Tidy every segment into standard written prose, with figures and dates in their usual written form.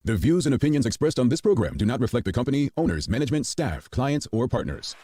The views and opinions expressed on this program do not reflect the company, owners, management, staff, clients, or partners.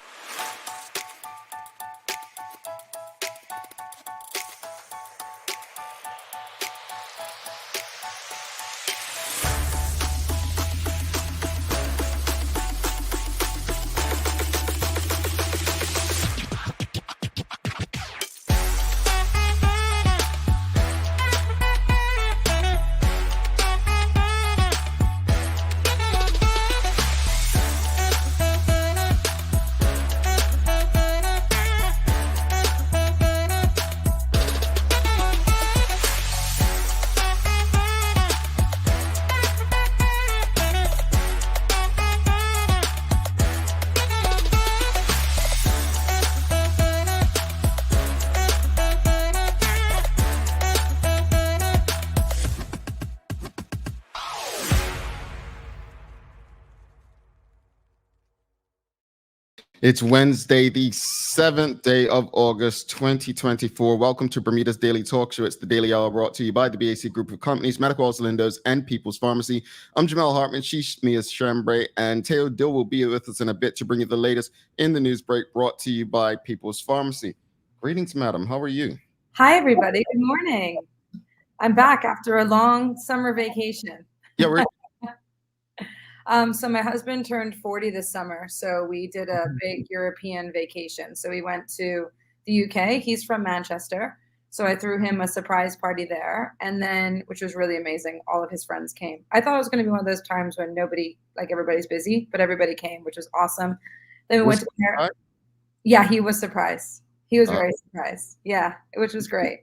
It's Wednesday, the 7th day of August, 2024. Welcome to Bermuda's Daily Talk Show. It's the Daily Hour brought to you by the BAC Group of Companies, Medical Lindos, and People's Pharmacy. I'm Jamel Hartman, she's Mia Shambray, and Teo Dill will be with us in a bit to bring you the latest in the news break brought to you by People's Pharmacy. Greetings, madam. How are you? Hi, everybody. Good morning. I'm back after a long summer vacation. Yeah, we're So my husband turned 40 this summer, so we did a big European vacation. So we went to the UK. He's from Manchester, so I threw him a surprise party there, and then, which was really amazing. All of his friends came. I thought it was going to be one of those times when everybody's busy, but everybody came, which was awesome. Then we went to Paris. Yeah, he was surprised. He was very surprised. Yeah, which was great.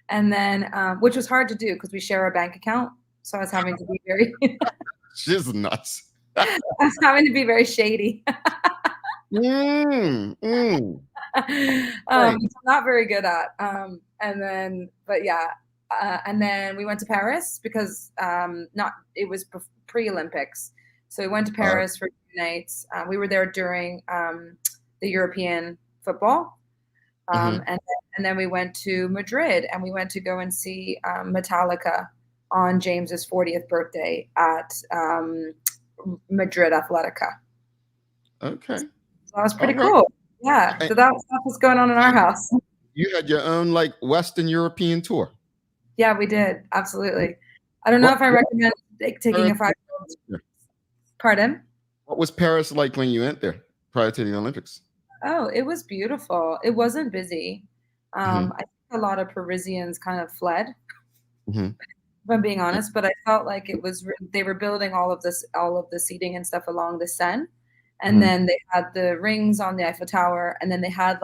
And then, which was hard to do because we share a bank account, so I was having to be very. She's nuts. I was having to be very shady. Right. Not very good at. And then we went to Paris because it was pre-Olympics. So we went to Paris for 2 nights. We were there during the European football. And then we went to Madrid, and we went to go and see Metallica on James's 40th birthday at Madrid Athletica. Okay. So that was pretty cool. Yeah. So that stuff was going on in our house. You had your own Western European tour. Yeah, we did. Absolutely. I don't know if I recommend taking a 5-year-old. Pardon? What was Paris like when you went there prior to the Olympics? Oh, it was beautiful. It wasn't busy. I think a lot of Parisians kind of fled. If I'm being honest, but I felt like they were building all of the seating and stuff along the Seine, and then they had the rings on the Eiffel Tower, and then they had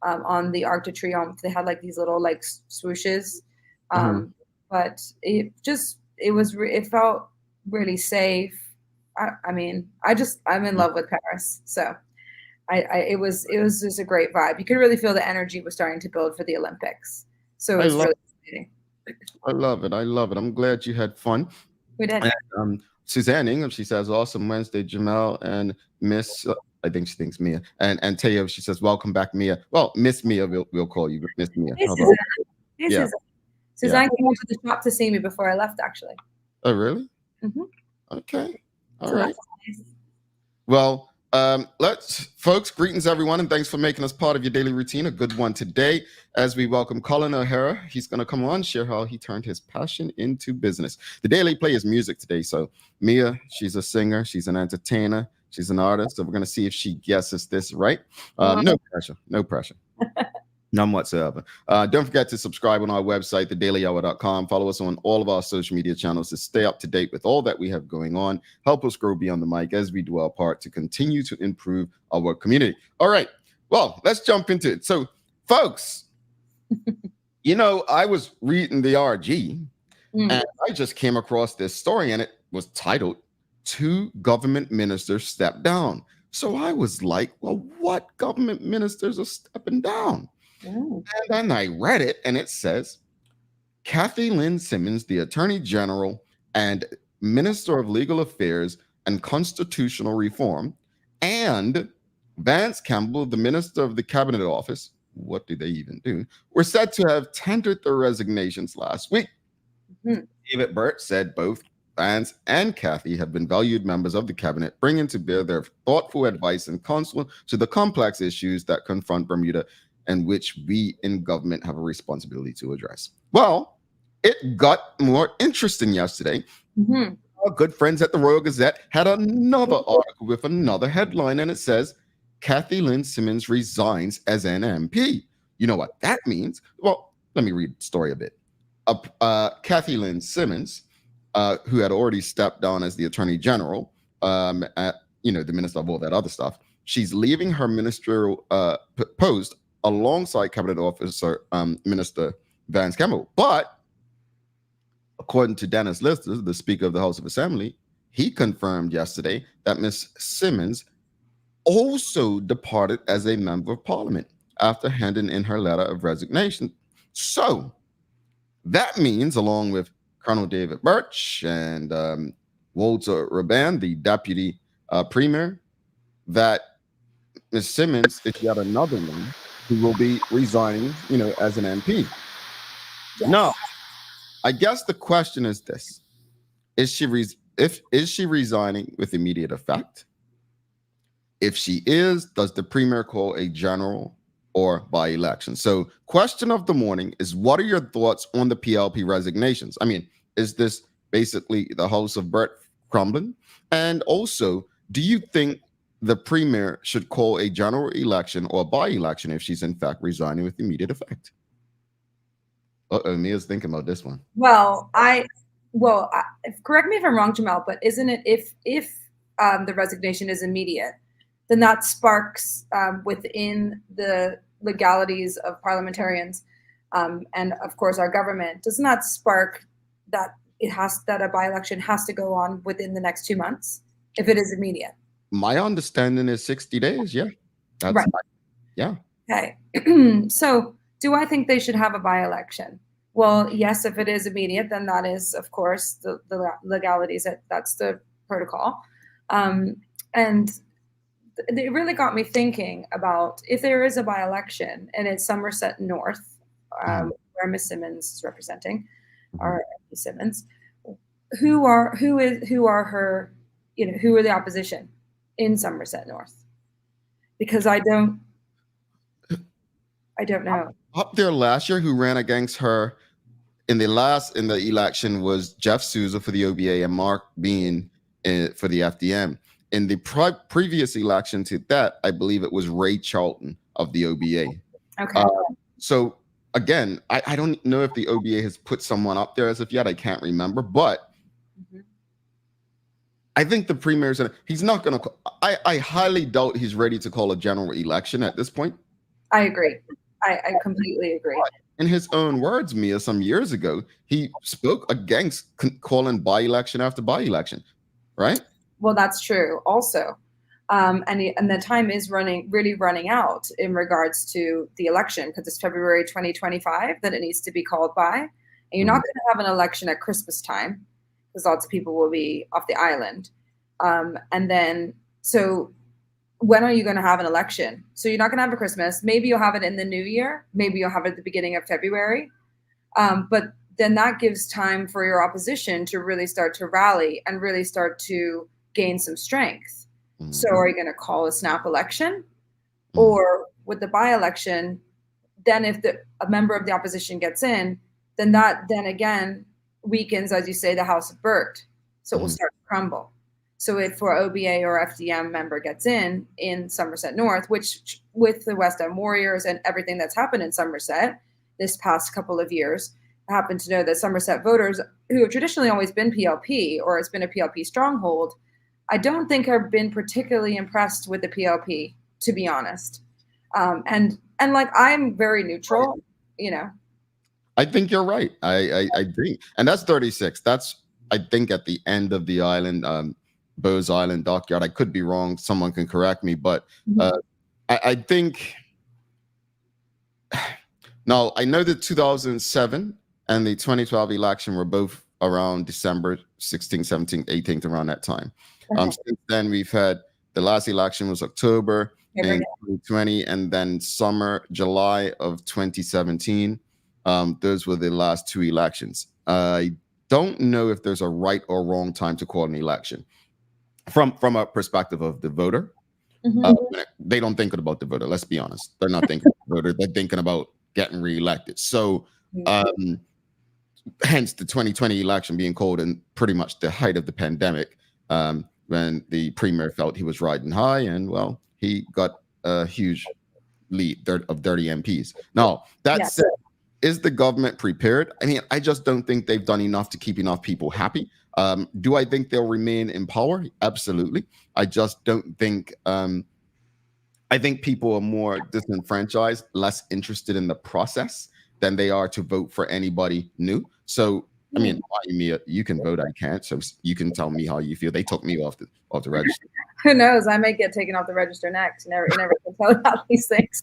on the Arc de Triomphe, they had these little swooshes, but it felt really safe. I'm in love with Paris, so it was just a great vibe. You could really feel the energy was starting to build for the Olympics, so it was really exciting. I love it. I'm glad you had fun. We did. And, Suzanne Ingham, she says, awesome Wednesday, Jamel and Miss, I think she thinks Mia. And Teo, she says, welcome back, Mia. Well, Miss Mia, we'll call you Miss Mia. Hey, Suzanne. Suzanne came into the shop to see me before I left, actually. Oh, really? Okay. All right. Nice. Well, folks, greetings everyone, and thanks for making us part of your daily routine. A good one today as we welcome Cullen O'Hara. He's going to come on, share how he turned his passion into business. The daily play is music today. So Mia, she's a singer, she's an entertainer, she's an artist. So we're going to see if she guesses this right. No pressure. None whatsoever. Don't forget to subscribe on our website, thedailyhour.com. Follow us on all of our social media channels to stay up to date with all that we have going on. Help us grow beyond the mic as we do our part to continue to improve our community. All right. Well, let's jump into it. So, folks, I was reading the RG and I just came across this story, and it was titled, 2 Government Ministers Step Down. So I was like, well, what government ministers are stepping down? And then I read it, and it says, Kathy Lynn Simmons, the Attorney General and Minister of Legal Affairs and Constitutional Reform, and Vance Campbell, the Minister of the Cabinet Office, what do they even do, were said to have tendered their resignations last week. David Burt said both Vance and Kathy have been valued members of the cabinet, bringing to bear their thoughtful advice and counsel to the complex issues that confront Bermuda and which we in government have a responsibility to address. Well, it got more interesting yesterday. Mm-hmm. Our good friends at the Royal Gazette had another article with another headline, and it says, Kathy Lynn Simmons resigns as an MP. You know what that means? Well, let me read the story a bit. Kathy Lynn Simmons, who had already stepped down as the Attorney General, the Minister of all that other stuff, she's leaving her ministerial post alongside Cabinet Officer Minister Vance Campbell. But according to Dennis Lister, the Speaker of the House of Assembly, he confirmed yesterday that Ms. Simmons also departed as a member of Parliament after handing in her letter of resignation. So that means, along with Colonel David Birch and Walter Rabban, the Deputy Premier, that Ms. Simmons is yet another one who will be resigning, as an MP. Yes. Now, I guess the question is this: is she resigning with immediate effect? If she is, does the Premier call a general or by-election? So, question of the morning is: what are your thoughts on the PLP resignations? I mean, is this basically the House of Bert crumbling? And also, do you think the Premier should call a general election or by-election if she's in fact resigning with immediate effect? Mia's thinking about this one. Well, correct me if I'm wrong, Jamal, but isn't it if the resignation is immediate, then that sparks within the legalities of parliamentarians and of course our government, doesn't that spark that a by-election has to go on within the next 2 months if it is immediate? My understanding is 60 days. Yeah. That's right. Yeah. Okay. So do I think they should have a by-election? Well, yes, if it is immediate, then that is, of course, the legalities. That's the protocol. And it really got me thinking about if there is a by-election and it's Somerset North, where Ms. Simmons is representing, or MP Simmons, who are her, who are the opposition in Somerset North? Because I don't know. Up there last year, who ran against her in the election was Jeff Sousa for the OBA and Mark Bean for the FDM. In the previous election to that, I believe it was Ray Charlton of the OBA. Okay. So again, I don't know if the OBA has put someone up there as of yet. I can't remember, but I think the Premier's he's not going to. I highly doubt he's ready to call a general election at this point. I agree. I completely agree. But in his own words, Mia, some years ago, he spoke against calling by-election after by-election, right? Well, that's true also. And the time is really running out in regards to the election, because it's February 2025 that it needs to be called by. And you're not going to have an election at Christmas time because lots of people will be off the island. And then, so when are you going to have an election? So you're not going to have a Christmas. Maybe you'll have it in the new year. Maybe you'll have it at the beginning of February. But then that gives time for your opposition to really start to rally and really start to gain some strength. So are you going to call a snap election? Or with the by-election, then if a member of the opposition gets in, then that then again weakens, as you say, the House of Bert. So it will start to crumble. So if for OBA or FDM member gets in Somerset North, which with the West End Warriors and everything that's happened in Somerset this past couple of years, I happen to know that Somerset voters who have traditionally always been PLP or it's been a PLP stronghold, I don't think have been particularly impressed with the PLP, to be honest. And like, I'm very neutral, I think you're right. I think, and that's 36. That's, I think, at the end of the island, Bowes Island dockyard. I could be wrong. Someone can correct me, but I think. Now, I know that 2007 and the 2012 election were both around December 16th, 17th, 18th, around that time. Since then, we've had the last election was October in 2020, and then July of 2017. Those were the last two elections. I don't know if there's a right or wrong time to call an election from a perspective of the voter. They don't think about the voter. Let's be honest. They're not thinking about the voter. They're thinking about getting reelected. So, hence the 2020 election being called in pretty much the height of the pandemic, when the premier felt he was riding high, and well, he got a huge lead of 30 MPs. Now, that said, is the government prepared? I mean, I just don't think they've done enough to keep enough people happy. Do I think they'll remain in power? Absolutely. I just don't think. I think people are more disenfranchised, less interested in the process than they are to vote for anybody new. So, I mean, Mia, you can vote, I can't. So you can tell me how you feel. They took me off the register. Who knows? I may get taken off the register next. You never can tell about these things.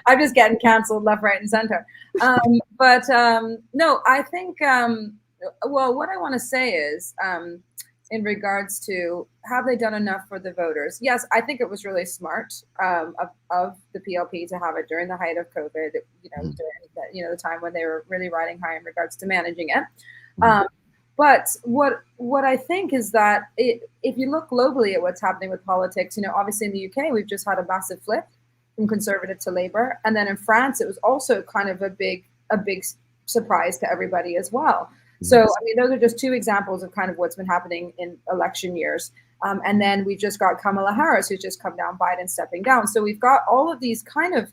I'm just getting canceled left, right, and center. No, I think. Well, what I want to say is, in regards to have they done enough for the voters? Yes, I think it was really smart of the PLP to have it during the height of COVID. During the time when they were really riding high in regards to managing it. But what I think is that if you look globally at what's happening with politics, obviously in the UK we've just had a massive flip from Conservative to Labour, and then in France it was also kind of a big surprise to everybody as well. So, I mean, those are just two examples of kind of what's been happening in election years. And then we just got Kamala Harris, who's just come down, Biden stepping down. So we've got all of these kind of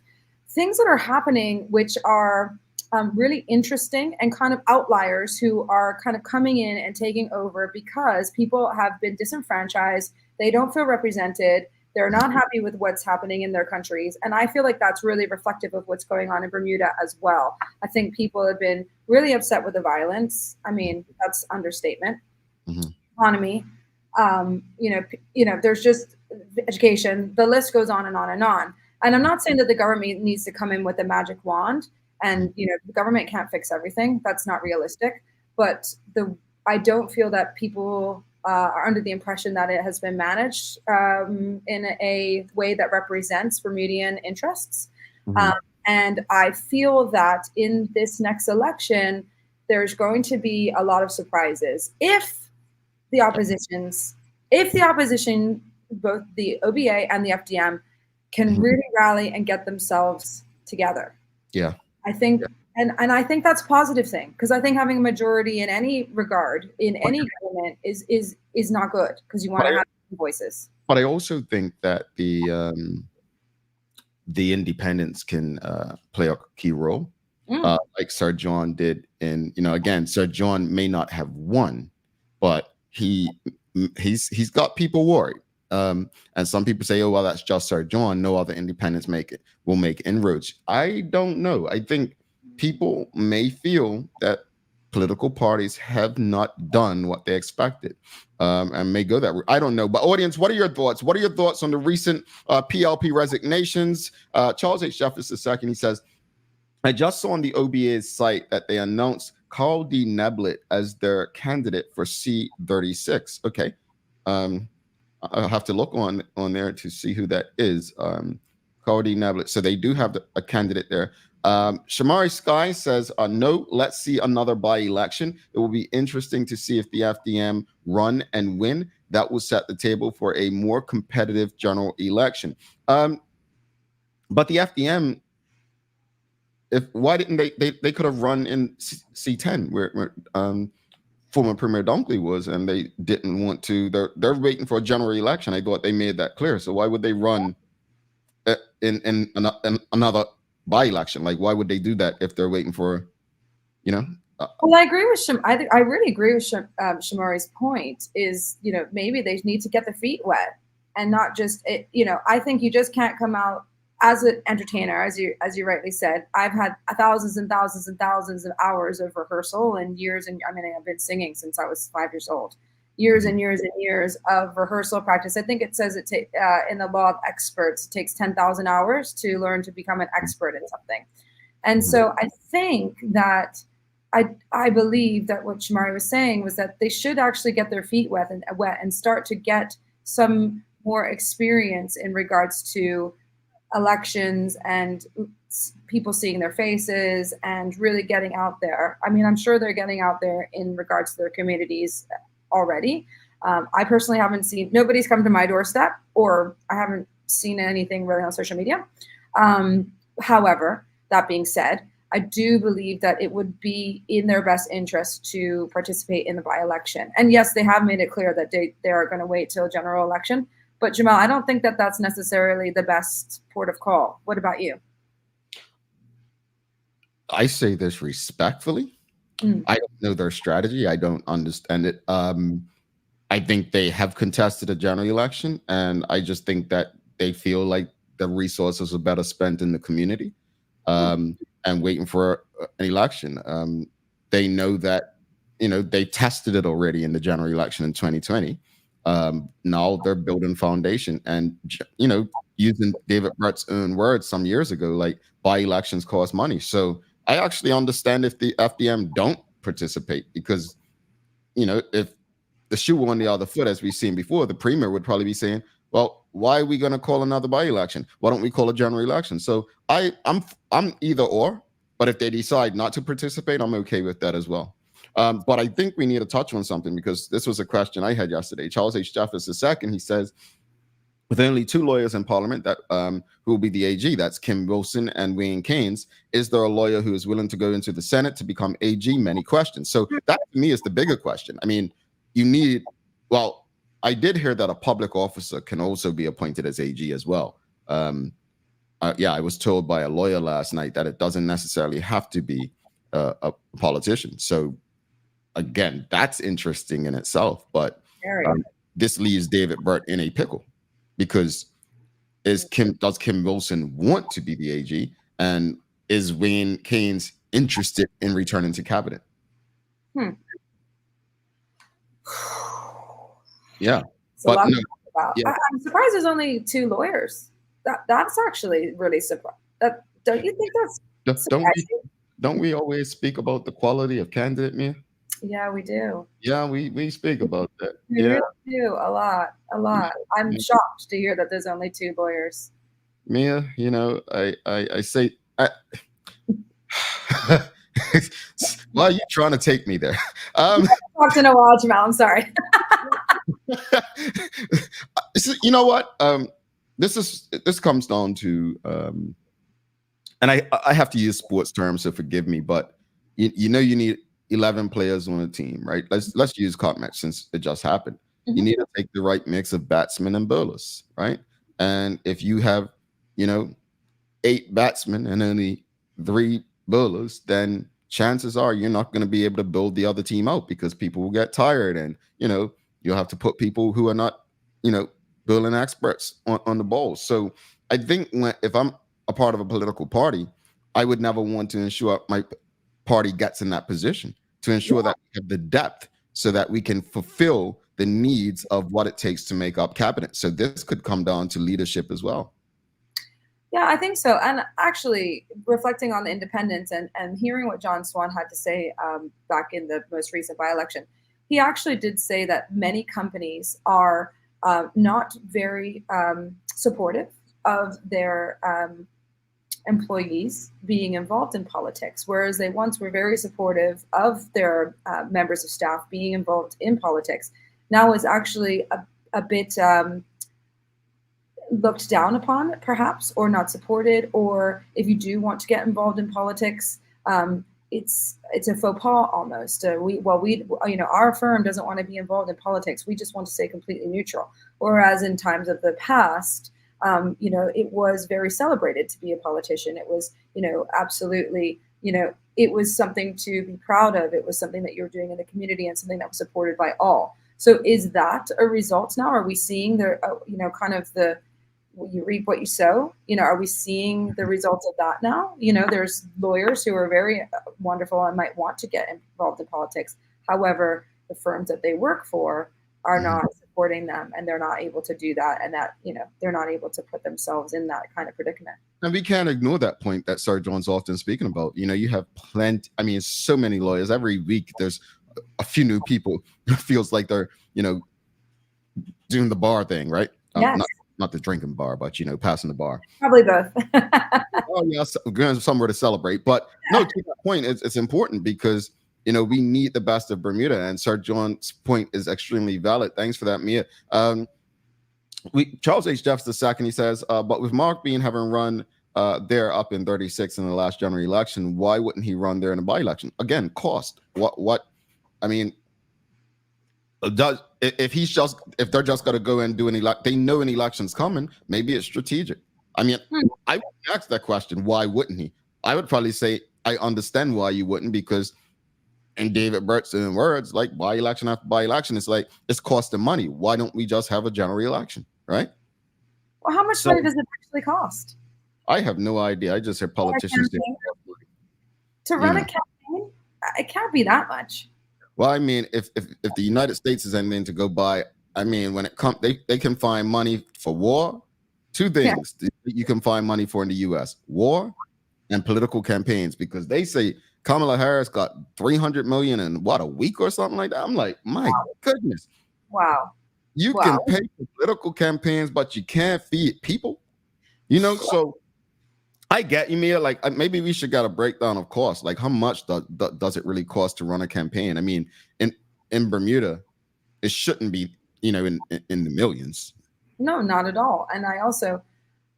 things that are happening, which are really interesting and kind of outliers who are kind of coming in and taking over because people have been disenfranchised. They don't feel represented. They're not happy with what's happening in their countries. And I feel like that's really reflective of what's going on in Bermuda as well. I think people have been really upset with the violence. I mean, that's understatement. Economy, there's just education. The list goes on and on and on. And I'm not saying that the government needs to come in with a magic wand and, the government can't fix everything. That's not realistic. But I don't feel that people are under the impression that it has been managed in a way that represents Bermudian interests. And I feel that in this next election, there's going to be a lot of surprises. If the opposition, both the OBA and the FDM, can really rally and get themselves together. Yeah. I think, and I think that's a positive thing, because I think having a majority in any regard in any government is not good, because you want to have voices. But I also think that the independents can play a key role, like Sir John did. And again, Sir John may not have won, but he's got people worried. And some people say, oh, well, that's just Sir John. No other independents will make inroads. I don't know. I think people may feel that political parties have not done what they expected, and may go that route. I don't know. But audience, what are your thoughts? What are your thoughts on the recent PLP resignations? Charles H. Jeffers II, he says, I just saw on the OBA's site that they announced Carl D. Neblett as their candidate for C36. Okay. I'll have to look on there to see who that is. Carl D. Neblett. So they do have a candidate there. Shamari Sky says, no, let's see another by-election. It will be interesting to see if the FDM run and win. That will set the table for a more competitive general election. But the FDM, why didn't they could have run in C10 where former Premier Dunkley was, and they didn't want to. They're waiting for a general election. I thought they made that clear. So why would they run in another by-election? Like, why would they do that if they're waiting for, Well, I agree with I really agree with Shamari's point. Is maybe they need to get their feet wet and not just I think you just can't come out as an entertainer, as you rightly said. I've had thousands and thousands and thousands of hours of rehearsal and years, and I've been singing since I was 5 years old. Years and years and years of rehearsal practice. I think it says in the law of experts, it takes 10,000 hours to learn to become an expert in something. And so I think that I believe that what Shamari was saying was that they should actually get their feet wet and start to get some more experience in regards to elections and people seeing their faces and really getting out there. I mean, I'm sure they're getting out there in regards to their communities already. I personally haven't seen, nobody's come to my doorstep, or I haven't seen anything really on social media. However, that being said, I do believe that it would be in their best interest to participate in the by-election. And yes, they have made it clear that they are going to wait till general election. But Jamal, I don't think that that's necessarily the best port of call. What about you? I say this respectfully. I don't know their strategy. I don't understand it. I think they have contested a general election, and I just think that they feel like the resources are better spent in the community and waiting for an election. They know that, they tested it already in the general election in 2020. Now they're building foundation, and, using David Brett's own words some years ago, like, by-elections cost money. So I actually understand if the FDM don't participate, because, if the shoe were on the other foot, as we've seen before, the premier would probably be saying, well, why are we going to call another by-election? Why don't we call a general election? So I'm either or, but if they decide not to participate, I'm okay with that as well. But I think we need to touch on something, because this was a question I had yesterday. Charles H. Jeffers II, he says, with only 2 lawyers in Parliament that who will be the AG, that's Kim Wilson and Wayne Keynes, is there a lawyer who is willing to go into the Senate to become AG? Many questions. So that, to me, is the bigger question. I mean, I did hear that a public officer can also be appointed as AG as well. I was told by a lawyer last night that it doesn't necessarily have to be a politician. So again, that's interesting in itself. But this leaves David Burt in a pickle, because does Kim Wilson want to be the AG, and is Wayne Keynes interested in returning to cabinet? Yeah, but no, yeah. I'm surprised there's only 2 lawyers. That's actually really surprising. Don't you think that's don't we always speak about the quality of candidate, Mia? Yeah, we do. Yeah, we speak about that. We really do a lot. I'm shocked to hear that there's only 2 lawyers. Mia, I say, why are you trying to take me there? Talked in a while, Jamal. I'm sorry. You know what? This comes down to, and I have to use sports terms, so forgive me, but you need 11 players on a team, right? Let's use cup match, since it just happened. You need to take the right mix of batsmen and bowlers, right? And if you have, 8 batsmen and only 3 bowlers, then chances are you're not going to be able to build the other team out, because people will get tired, and you'll have to put people who are not, bowling experts on the bowls. So I think if I'm a part of a political party, I would never want to ensure my party gets in that position, to ensure that we have the depth so that we can fulfill the needs of what it takes to make up cabinet. So this could come down to leadership as well. Yeah, I think so. And actually, reflecting on the independents and hearing what John Swan had to say back in the most recent by-election, he actually did say that many companies are not very supportive of their employees being involved in politics, whereas they once were very supportive of their members of staff being involved in politics. Now is actually a bit looked down upon, perhaps, or not supported. Or if you do want to get involved in politics, it's a faux pas almost. Our firm doesn't want to be involved in politics. We just want to stay completely neutral. Whereas in times of the past, it was very celebrated to be a politician. It was, absolutely, it was something to be proud of. It was something that you were doing in the community and something that was supported by all. So is that a result now? Are we seeing you reap what you sow? Are we seeing the results of that now? There's lawyers who are very wonderful and might want to get involved in politics. However, the firms that they work for are not supporting them, and they're not able to do that, and that they're not able to put themselves in that kind of predicament. And we can't ignore that point that Sir John's often speaking about. You have plenty. I mean, so many lawyers every week. There's a few new people. It feels like they're doing the bar thing, right? Yes. not the drinking bar, but passing the bar. Probably both. Oh yeah, going somewhere to celebrate. But no, to that point, it's important because we need the best of Bermuda, and Sir John's point is extremely valid. Thanks for that, Mia. Charles H. Jeffs II, he says, but with Mark Bean having run there up in 36 in the last general election, why wouldn't he run there in a by-election? Again, cost. What? I mean, if they're just going to go and do they know an election's coming, maybe it's strategic. I mean, I would ask that question. Why wouldn't he? I would probably say I understand why you wouldn't, because in David Bert's words, like by election after by election, it's like it's costing money. Why don't we just have a general election, right? Well, how much money does it actually cost? I have no idea. I just hear politicians to run a campaign. It can't be that much. Well, I mean, if the United States is anything to go by, I mean, when it comes, they can find money for war. Two things you can find money for in the U.S.: war and political campaigns, because they say Kamala Harris got $300 million in a week or something like that. I'm like, my goodness. Wow. You can pay for political campaigns, but you can't feed people. So I get you, Mia. Like maybe we should get a breakdown of cost. Like how much does it really cost to run a campaign? I mean, in Bermuda, it shouldn't be, in the millions. No, not at all. And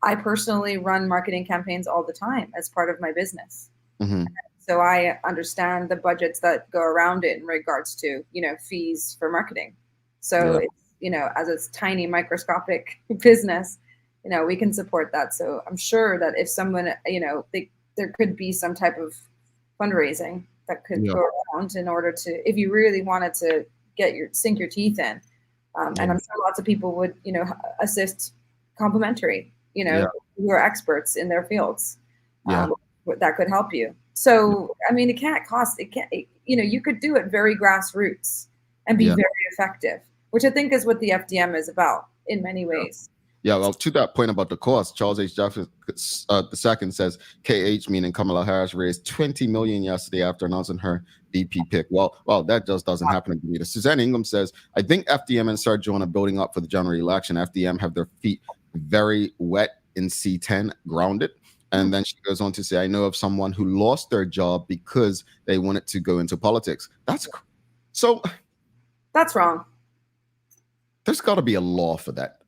I personally run marketing campaigns all the time as part of my business. Mm-hmm. So I understand the budgets that go around it in regards to, fees for marketing. So it's, as a tiny microscopic business, we can support that. So I'm sure that if someone, there could be some type of fundraising that could go around in order to, if you really wanted to sink your teeth in. And I'm sure lots of people would, assist complimentary, who are experts in their fields. That could help you. So, I mean, it can't cost, you could do it very grassroots and be very effective, which I think is what the FDM is about in many ways. Yeah, well, to that point about the cost, Charles H. Jeffs II says KH, meaning Kamala Harris, raised $20 million yesterday after announcing her DP pick. Well, that just doesn't happen to me. Suzanne Ingham says, I think FDM and Sir John are building up for the general election. FDM have their feet very wet in C10, grounded. And then she goes on to say, I know of someone who lost their job because they wanted to go into politics. That's wrong. There's got to be a law for that.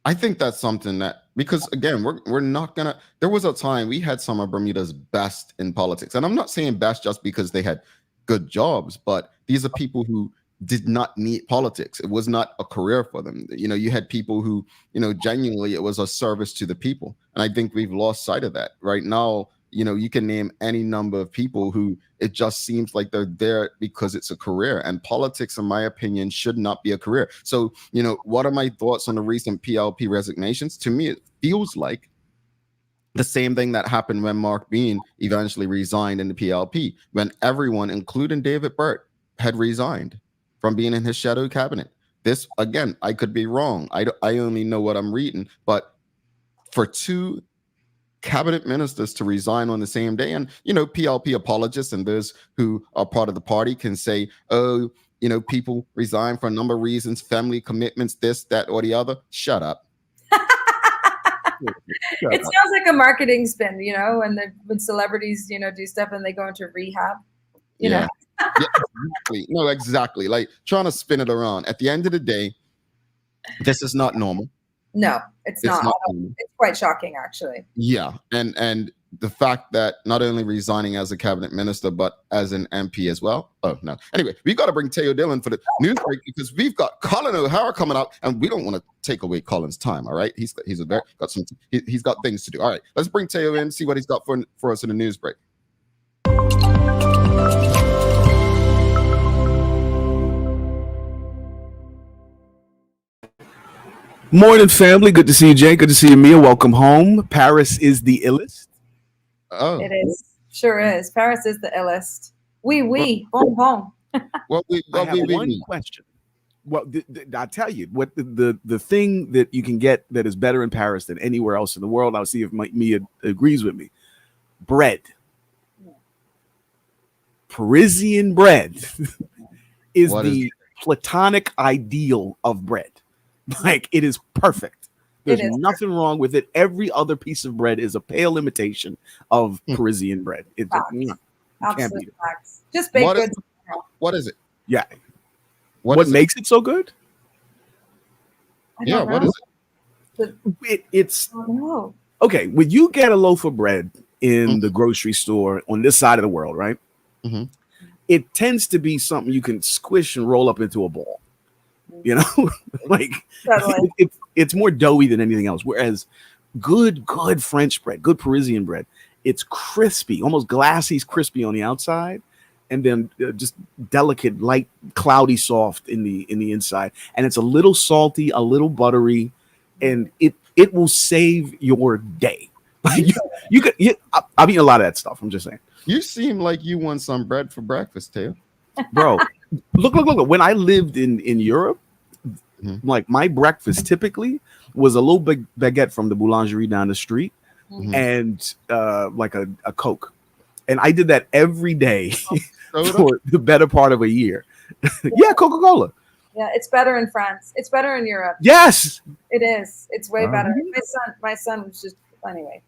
I think that's something that, because again, we're not gonna, there was a time we had some of Bermuda's best in politics. And I'm not saying best just because they had good jobs, but these are people who did not need politics. It was not a career for them. You had people who, genuinely it was a service to the people. And I think we've lost sight of that. Right now, you can name any number of people who it just seems like they're there because it's a career. And politics, in my opinion, should not be a career. So, what are my thoughts on the recent PLP resignations? To me, it feels like the same thing that happened when Mark Bean eventually resigned in the PLP, when everyone, including David Burt, had resigned from being in his shadow cabinet. This, again, I could be wrong. I only know what I'm reading. But for two cabinet ministers to resign on the same day, and PLP apologists and those who are part of the party can say, oh, people resign for a number of reasons, family commitments, this, that, or the other. Shut up. It sounds like a marketing spin, when celebrities, do stuff and they go into rehab, know. Yeah, exactly. No, exactly. Like trying to spin it around. At the end of the day, this is not normal. No, it's not. It's quite shocking, actually. Yeah, and the fact that not only resigning as a cabinet minister, but as an MP as well. Oh no. Anyway, we got to bring Teo Dillon for the news break because we've got Cullen O'Hara coming up, and we don't want to take away Cullen's time. All right, he's got things to do. All right, let's bring Teo in, see what he's got for us in the news break. Morning, family. Good to see you, Jay. Good to see you, Mia. Welcome home. Paris is the illest. Oh, it is. Sure is. Paris is the illest. Bon bon. I have one question. Well, I'll tell you what the thing that you can get that is better in Paris than anywhere else in the world. I'll see if Mia agrees with me. Bread. Parisian bread is the platonic ideal of bread. Like, it is perfect. There's It is nothing wrong with it. Every other piece of bread is a pale imitation of Parisian bread. It can't beat absolute it. facts. Just baked goods. What is it? Yeah. What makes it so good? I what is it? It's I don't know. okay. When you get a loaf of bread in the grocery store on this side of the world, right? Mm-hmm. It tends to be something you can squish and roll up into a ball. You know, like it's more doughy than anything else. Whereas good French bread, good Parisian bread, it's crispy, almost glassy, crispy on the outside, and then just delicate, light, cloudy, soft in the inside. And it's a little salty, a little buttery, and it will save your day. Like I've eaten a lot of that stuff. I'm just saying. You seem like you want some bread for breakfast, Taylor. Bro, look. When I lived in Europe, like my breakfast typically was a little big baguette from the boulangerie down the street and like a Coke. And I did that every day for the better part of a year. Yeah, Coca-Cola. Yeah, it's better in France. It's better in Europe. Yes. It is. It's way better. My son was just, anyway,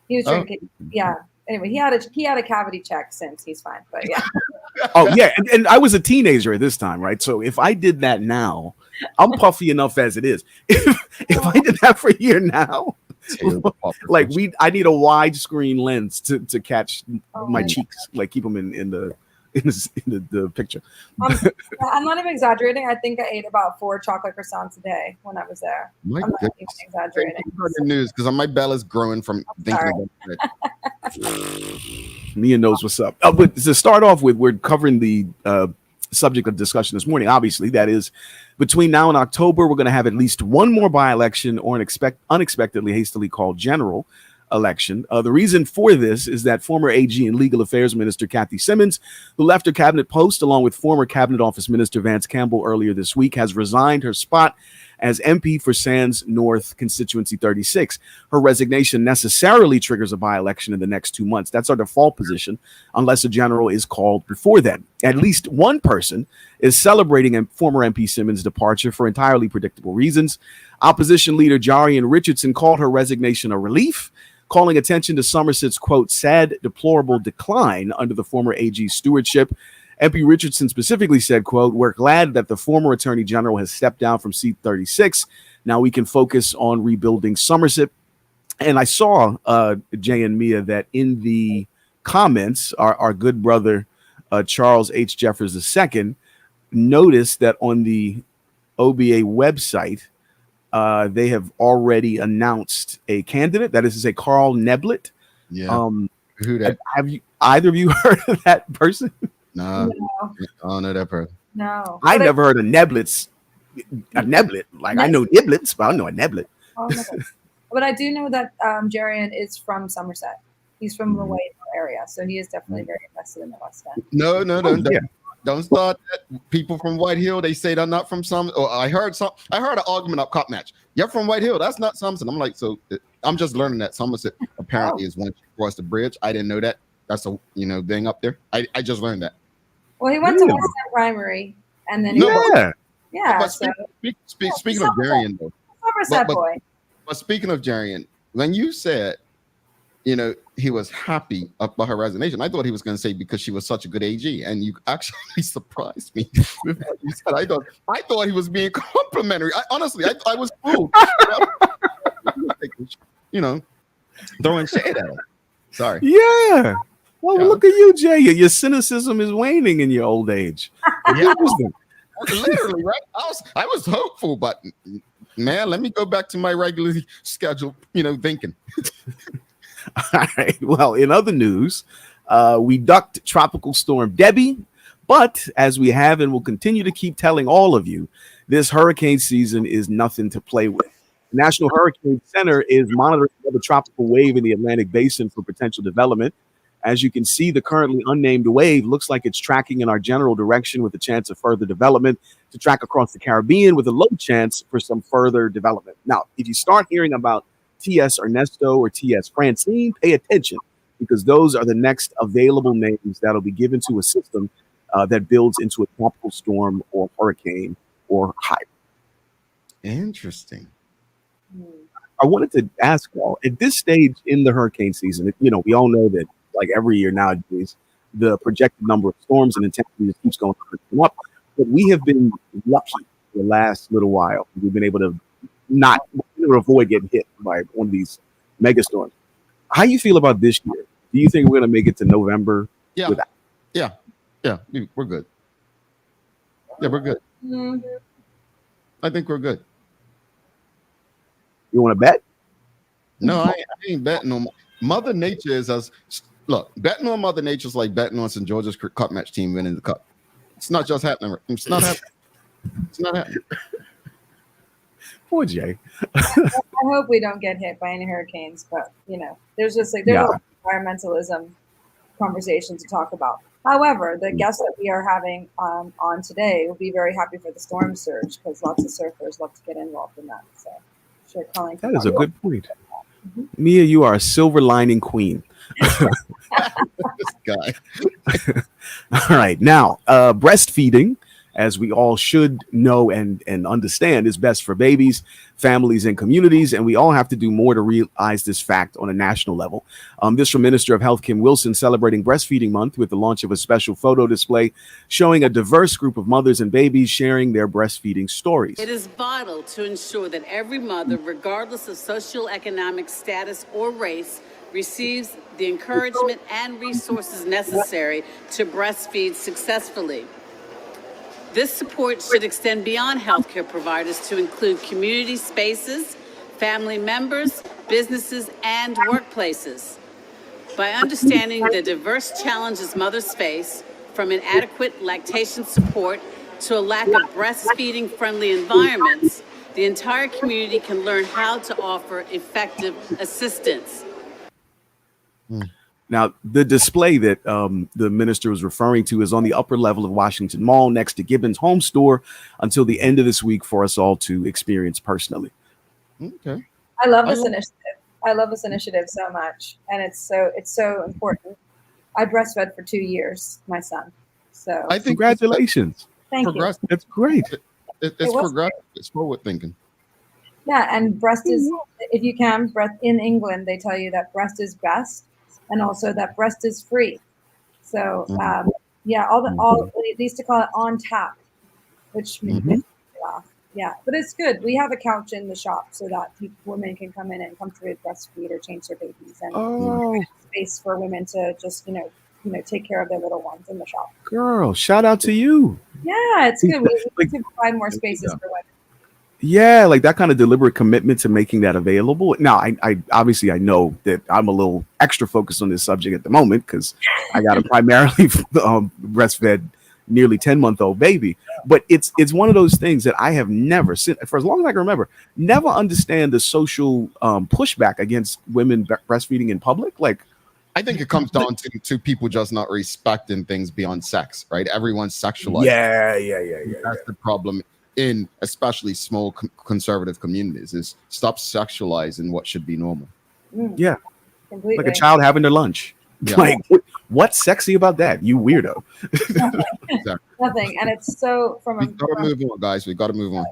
he was drinking. Yeah. Anyway, he had a cavity check since. He's fine, but yeah. Oh yeah, and I was a teenager at this time, right? So if I did that now, I'm puffy enough as it is. If I did that for a year now, like I need a widescreen lens to catch my cheeks, like keep them in the picture. I'm not even exaggerating. I think I ate about 4 chocolate croissants a day when I was there. My I'm not even exaggerating. The news because my belly's growing from thinking about it. Mia knows what's up. But to start off with, we're covering the subject of discussion this morning. Obviously, that is between now and October, we're going to have at least one more by-election or an unexpectedly hastily called general election. The reason for this is that former AG and Legal Affairs Minister Kathy Simmons, who left her cabinet post along with former Cabinet Office Minister Vance Campbell earlier this week, has resigned her spot as MP for Sands North Constituency 36. Her resignation necessarily triggers a by-election in the next 2 months. That's our default position, unless a general is called before then. At least one person is celebrating former MP Simmons' departure for entirely predictable reasons. Opposition leader Jarian Richardson called her resignation a relief, calling attention to Somerset's, quote, sad, deplorable decline under the former AG's stewardship. MP Richardson specifically said, quote, we're glad that the former Attorney General has stepped down from seat 36. Now we can focus on rebuilding Somerset. And I saw, Jay and Mia, that in the comments, our good brother, Charles H. Jeffers II, noticed that on the OBA website, they have already announced a candidate. That is to say, Carl Neblett. Yeah. Who that? Have you either of you heard of that person? Nah, no. I don't know that person. No. I never heard of Neblett's. A Neblet. Like I know Niblets, but I don't know a Neblet. Oh, no. But I do know that Jarian is from Somerset. He's from the White Hill area, so he is definitely very invested in the West End. No. Don't start that. People from White Hill, they say they're not from some. Or I heard an argument up cop match. You're from White Hill. That's not Somerset. I'm like, so I'm just learning that Somerset apparently is once you cross the bridge. I didn't know that. That's a thing up there. I just learned that. Well, he went to West End Primary, and then But speaking of Jarian, though, Somerset boy. But speaking of Jarian, when you said, he was happy about her resignation, I thought he was going to say because she was such a good AG, and you actually surprised me with what you said. I thought he was being complimentary. I was fooled. Throwing shade at him. Sorry. Yeah. Well, look at you, Jay. Your cynicism is waning in your old age. Yeah, literally, right? I was hopeful, but man, let me go back to my regularly scheduled, thinking. All right. Well, in other news, we ducked Tropical Storm Debbie, but as we have and will continue to keep telling all of you, this hurricane season is nothing to play with. The National Hurricane Center is monitoring the tropical wave in the Atlantic Basin for potential development. As you can see, the currently unnamed wave looks like it's tracking in our general direction with a chance of further development to track across the Caribbean with a low chance for some further development. Now, if you start hearing about T.S. Ernesto or T.S. Francine, pay attention because those are the next available names that'll be given to a system that builds into a tropical storm or hurricane or higher. Interesting. I wanted to ask y'all at this stage in the hurricane season, we all know that like every year nowadays, the projected number of storms and intensity just keeps going up. But we have been lucky the last little while. We've been able to avoid getting hit by one of these mega storms. How you feel about this year? Do you think we're going to make it to November? Yeah. We're good. Yeah, we're good. I think we're good. You want to bet? No, I ain't betting on Mother Nature. Betting on Mother Nature is like betting on St. George's Cup match team winning the cup. It's not just happening. It's not happening. It's not happening. Poor Jay. I hope we don't get hit by any hurricanes, but there's a lot of environmentalism conversation to talk about. However, the guest that we are having on today will be very happy for the storm surge because lots of surfers love to get involved in that. So, sure, Cullen. That is a good point. Mia, you are a silver lining queen. This guy. All right. Now, breastfeeding, as we all should know and understand, is best for babies, families, and communities. And we all have to do more to realize this fact on a national level. This from Minister of Health Kim Wilson celebrating Breastfeeding Month with the launch of a special photo display showing a diverse group of mothers and babies sharing their breastfeeding stories. It is vital to ensure that every mother, regardless of socioeconomic status or race, receives the encouragement and resources necessary to breastfeed successfully. This support should extend beyond healthcare providers to include community spaces, family members, businesses, and workplaces. By understanding the diverse challenges mothers face, from inadequate lactation support to a lack of breastfeeding-friendly environments, the entire community can learn how to offer effective assistance. Now, the display that the minister was referring to is on the upper level of Washington Mall next to Gibbons Home Store until the end of this week for us all to experience personally. Okay. I love this initiative. I love this initiative so much. And it's so important. I breastfed for 2 years, my son. So I think congratulations. Thank you. That's great. It's progressive. It's forward thinking. Yeah, and breast is, if you can, breast in England, they tell you that breast is best. And also that breast is free. So they used to call it on tap, which makes me laugh. Yeah, but it's good. We have a couch in the shop so that women can come in and comfortably breastfeed or change their babies, and space for women to just take care of their little ones in the shop. Girl, shout out to you. Yeah, it's good. We need to provide more spaces for women. Yeah, like that kind of deliberate commitment to making that available. Now, I obviously I know that I'm a little extra focused on this subject at the moment because I got a primarily breastfed nearly 10-month-old baby. But it's one of those things that I have never, for as long as I can remember, never understand the social pushback against women breastfeeding in public. Like, I think it comes down to people just not respecting things beyond sex, right? Everyone's sexualized. Yeah. That's the problem in especially small conservative communities, is stop sexualizing what should be normal. Yeah. Completely. Like a child having their lunch. Yeah. Like, what's sexy about that? You weirdo. Nothing. And it's so we gotta move on, guys. We gotta move on.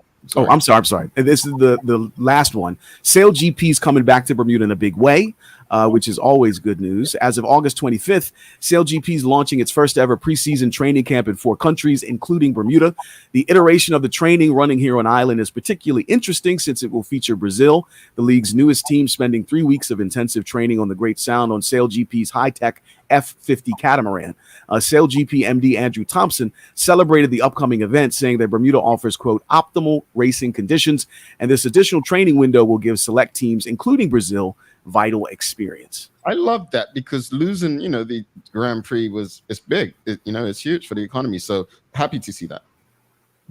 I'm sorry. And this is the last one. Sail GP's coming back to Bermuda in a big way, which is always good news. As of August 25th, Sail GP is launching its first ever preseason training camp in 4 countries, including Bermuda. The iteration of the training running here on island is particularly interesting since it will feature Brazil, the league's newest team, spending 3 weeks of intensive training on the Great Sound on Sail GP's high-tech F-50 catamaran. Sail GP MD Andrew Thompson celebrated the upcoming event, saying that Bermuda offers, quote, optimal racing conditions, and this additional training window will give select teams, including Brazil, vital experience. I love that because losing, the Grand Prix it's big. It's huge for the economy. So happy to see that.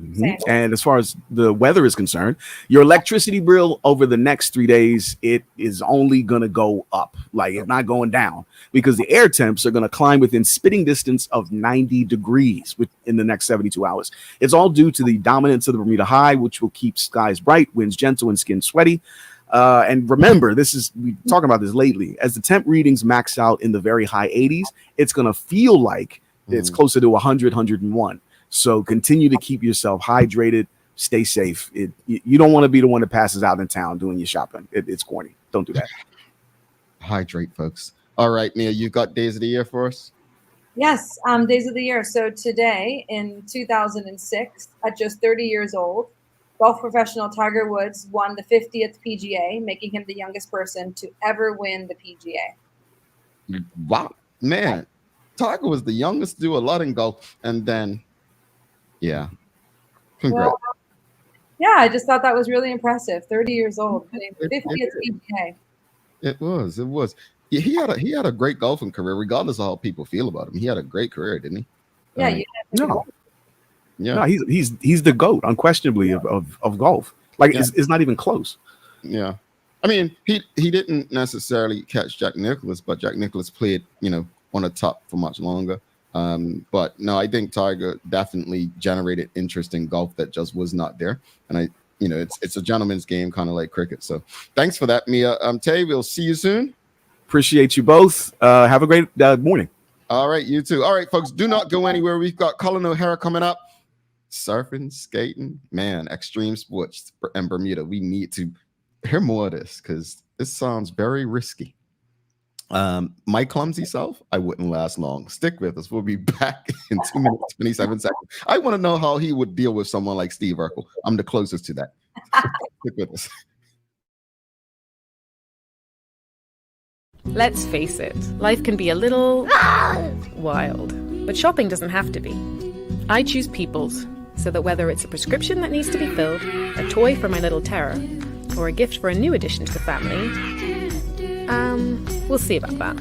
Mm-hmm. And as far as the weather is concerned, your electricity bill over the next 3 days, it is only going to go up. Like, it's not going down because the air temps are going to climb within spitting distance of 90 degrees in the next 72 hours. It's all due to the dominance of the Bermuda high, which will keep skies bright, winds gentle, and skin sweaty. And remember, we talking about this lately. As the temp readings max out in the very high 80s, it's going to feel like it's closer to 100, 101. So continue to keep yourself hydrated, stay safe. You don't want to be the one that passes out in town doing your shopping. It's corny. Don't do that. Hydrate, folks. All right, Mia, you got days of the year for us? Yes, days of the year. So today in 2006, at just 30 years old, golf professional Tiger Woods won the 50th PGA, making him the youngest person to ever win the PGA. Wow, man. Tiger was the youngest to do a lot in golf. And then, yeah, congrats. Well, yeah, I just thought that was really impressive. 30 years old, 50th PGA. It was. He had a great golfing career, regardless of how people feel about him. He had a great career, didn't he? Yeah, no, he's the GOAT, unquestionably, of golf. Like it's not even close. Yeah, I mean, he didn't necessarily catch Jack Nicklaus, but Jack Nicklaus played, on the top for much longer. But no, I think Tiger definitely generated interest in golf that just was not there. And it's a gentleman's game, kind of like cricket. So thanks for that, Mia. Tay, we'll see you soon. Appreciate you both. Have a great morning. All right, you too. All right, folks, do not go anywhere. We've got Cullen O'Hara coming up. Surfing, skating, man, extreme sports in Bermuda. We need to hear more of this because this sounds very risky. My clumsy self, I wouldn't last long. Stick with us. We'll be back in 2 minutes, 27 seconds. I want to know how he would deal with someone like Steve Urkel. I'm the closest to that. Stick with us. Let's face it, life can be a little wild, but shopping doesn't have to be. I choose People's, so that whether it's a prescription that needs to be filled, a toy for my little terror, or a gift for a new addition to the family, we'll see about that.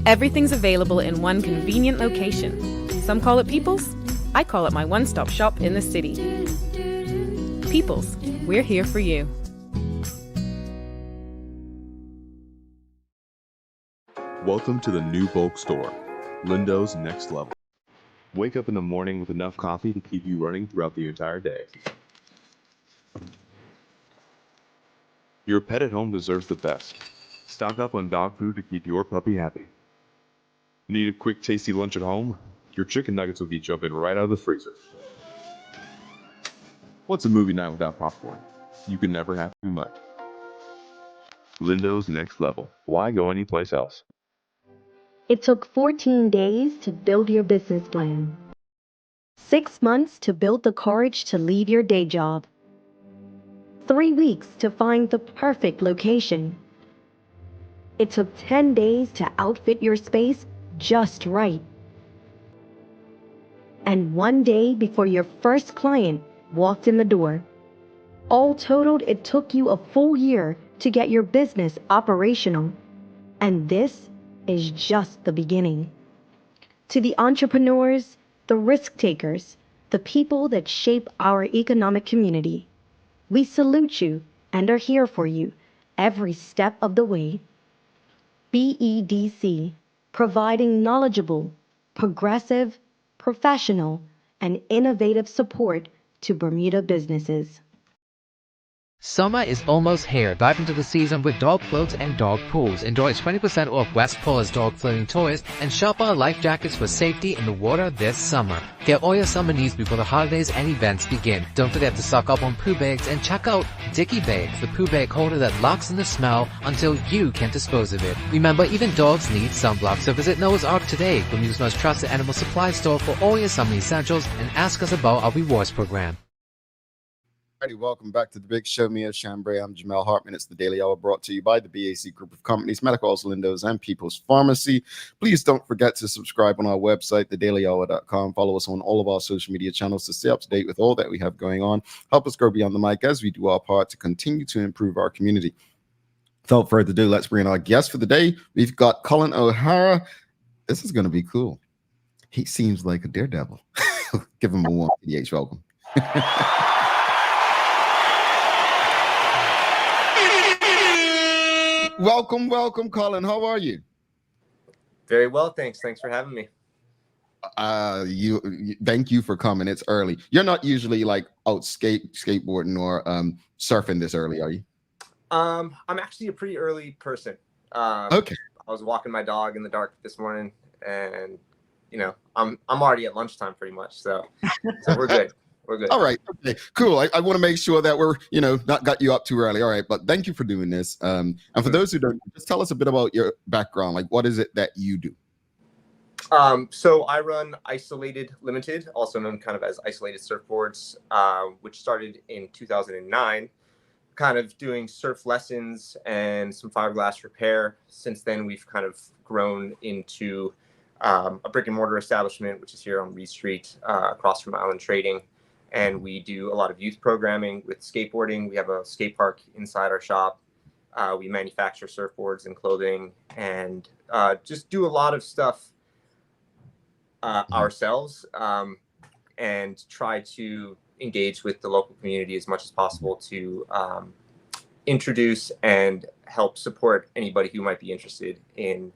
Everything's available in one convenient location. Some call it People's, I call it my one-stop shop in the city. People's, we're here for you. Welcome to the new bulk store, Lindo's Next Level. Wake up in the morning with enough coffee to keep you running throughout the entire day. Your pet at home deserves the best. Stock up on dog food to keep your puppy happy. Need a quick, tasty lunch at home? Your chicken nuggets will be jumping right out of the freezer. What's a movie night without popcorn? You can never have too much. Lindo's Next Level. Why go anyplace else? It took 14 days to build your business plan. 6 months to build the courage to leave your day job. 3 weeks to find the perfect location. It took 10 days to outfit your space just right. And 1 day before your first client walked in the door. All totaled, it took you a full year to get your business operational. And this is just the beginning. To the entrepreneurs, the risk takers, the people that shape our economic community, we salute you and are here for you every step of the way. BEDC, providing knowledgeable, progressive, professional, and innovative support to Bermuda businesses. Summer is almost here. Dive into the season with dog floats and dog pools. Enjoy 20% off West Paws dog floating toys and shop our life jackets for safety in the water this summer. Get all your summer needs before the holidays and events begin. Don't forget to stock up on poo bags and check out Dicky Bags, the poo bag holder that locks in the smell until you can't dispose of it. Remember, even dogs need sunblock, so visit Noah's Ark today, Bermuda's most trusted animal supply store for all your summer essentials, and ask us about our rewards program. Welcome back to the Big Show. Mia Chambray. I'm Jamel Hartman. It's the Daily Hour brought to you by the BAC Group of Companies, Medicals, Lindos, and People's Pharmacy. Please don't forget to subscribe on our website, thedailyhour.com. Follow us on all of our social media channels to stay up to date with all that we have going on. Help us grow beyond the mic as we do our part to continue to improve our community. Without further ado, let's bring in our guest for the day. We've got Cullen O'Hara. This is going to be cool. He seems like a daredevil. Give him a warm PDH welcome. Welcome, Cullen. How are you? Very well, thanks. Thanks for having me. Thank you for coming. It's early. You're not usually like out skateboarding or surfing this early, are you? I'm actually a pretty early person. Okay. I was walking my dog in the dark this morning, and I'm already at lunchtime pretty much, so we're good. We're good. All right. Okay, cool. I want to make sure that we're, not got you up too early. All right. But thank you for doing this. And for those who don't, just tell us a bit about your background. Like, what is it that you do? So I run Isolated Limited, also known kind of as Isolated Surfboards, which started in 2009, kind of doing surf lessons and some fiberglass repair. Since then, we've kind of grown into a brick and mortar establishment, which is here on Reed Street, across from Island Trading. And we do a lot of youth programming with skateboarding. We have a skate park inside our shop. We manufacture surfboards and clothing, and just do a lot of stuff ourselves, and try to engage with the local community as much as possible to introduce and help support anybody who might be interested in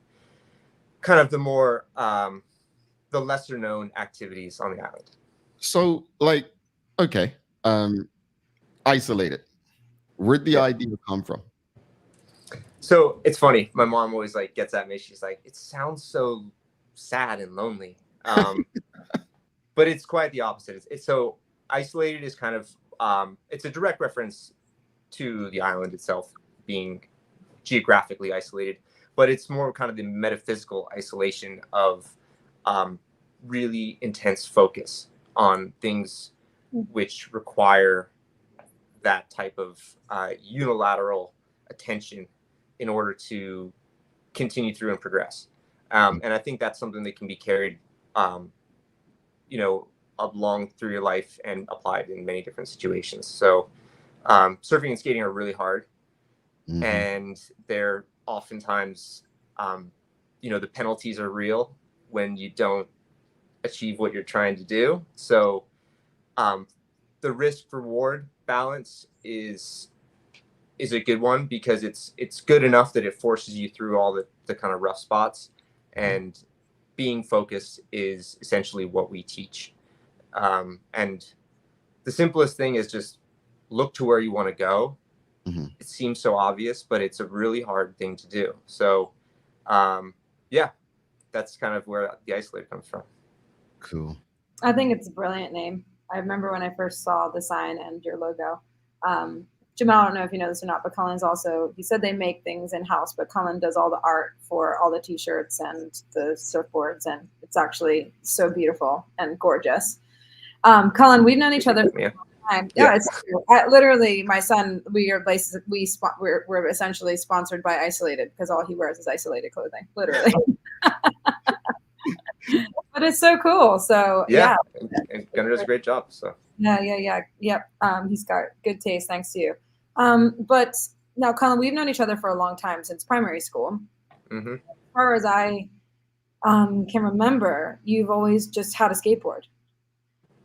kind of the more the lesser known activities on the island. So, like, okay, Isolated. Where'd the idea come from? So it's funny. My mom always like gets at me. She's like, "It sounds so sad and lonely," but it's quite the opposite. It's so Isolated is kind of it's a direct reference to the island itself being geographically isolated, but it's more kind of the metaphysical isolation of really intense focus on things which require that type of unilateral attention in order to continue through and progress. And I think that's something that can be carried, along through your life and applied in many different situations. So surfing and skating are really hard. Mm-hmm. And they're oftentimes, the penalties are real when you don't achieve what you're trying to do. So the risk reward balance is a good one, because it's good enough that it forces you through all the kind of rough spots, and being focused is essentially what we teach. And the simplest thing is just look to where you want to go. Mm-hmm. It seems so obvious, but it's a really hard thing to do. So that's kind of where the Isolated comes from. Cool. I think it's a brilliant name. I remember when I first saw the sign and your logo. Jamal, I don't know if you know this or not, but Cullen's also, he said they make things in-house, but Cullen does all the art for all the t-shirts and the surfboards, and it's actually so beautiful and gorgeous. Cullen, we've known each other for a long time. Yeah, it's true. Literally, my son, we're essentially sponsored by Isolated, because all he wears is Isolated clothing, literally. But it's so cool. So and Gunnar does a great job. So yep. He's got good taste, thanks to you. But now, Cullen, we've known each other for a long time, since primary school. Mm-hmm. As far as I can remember, you've always just had a skateboard,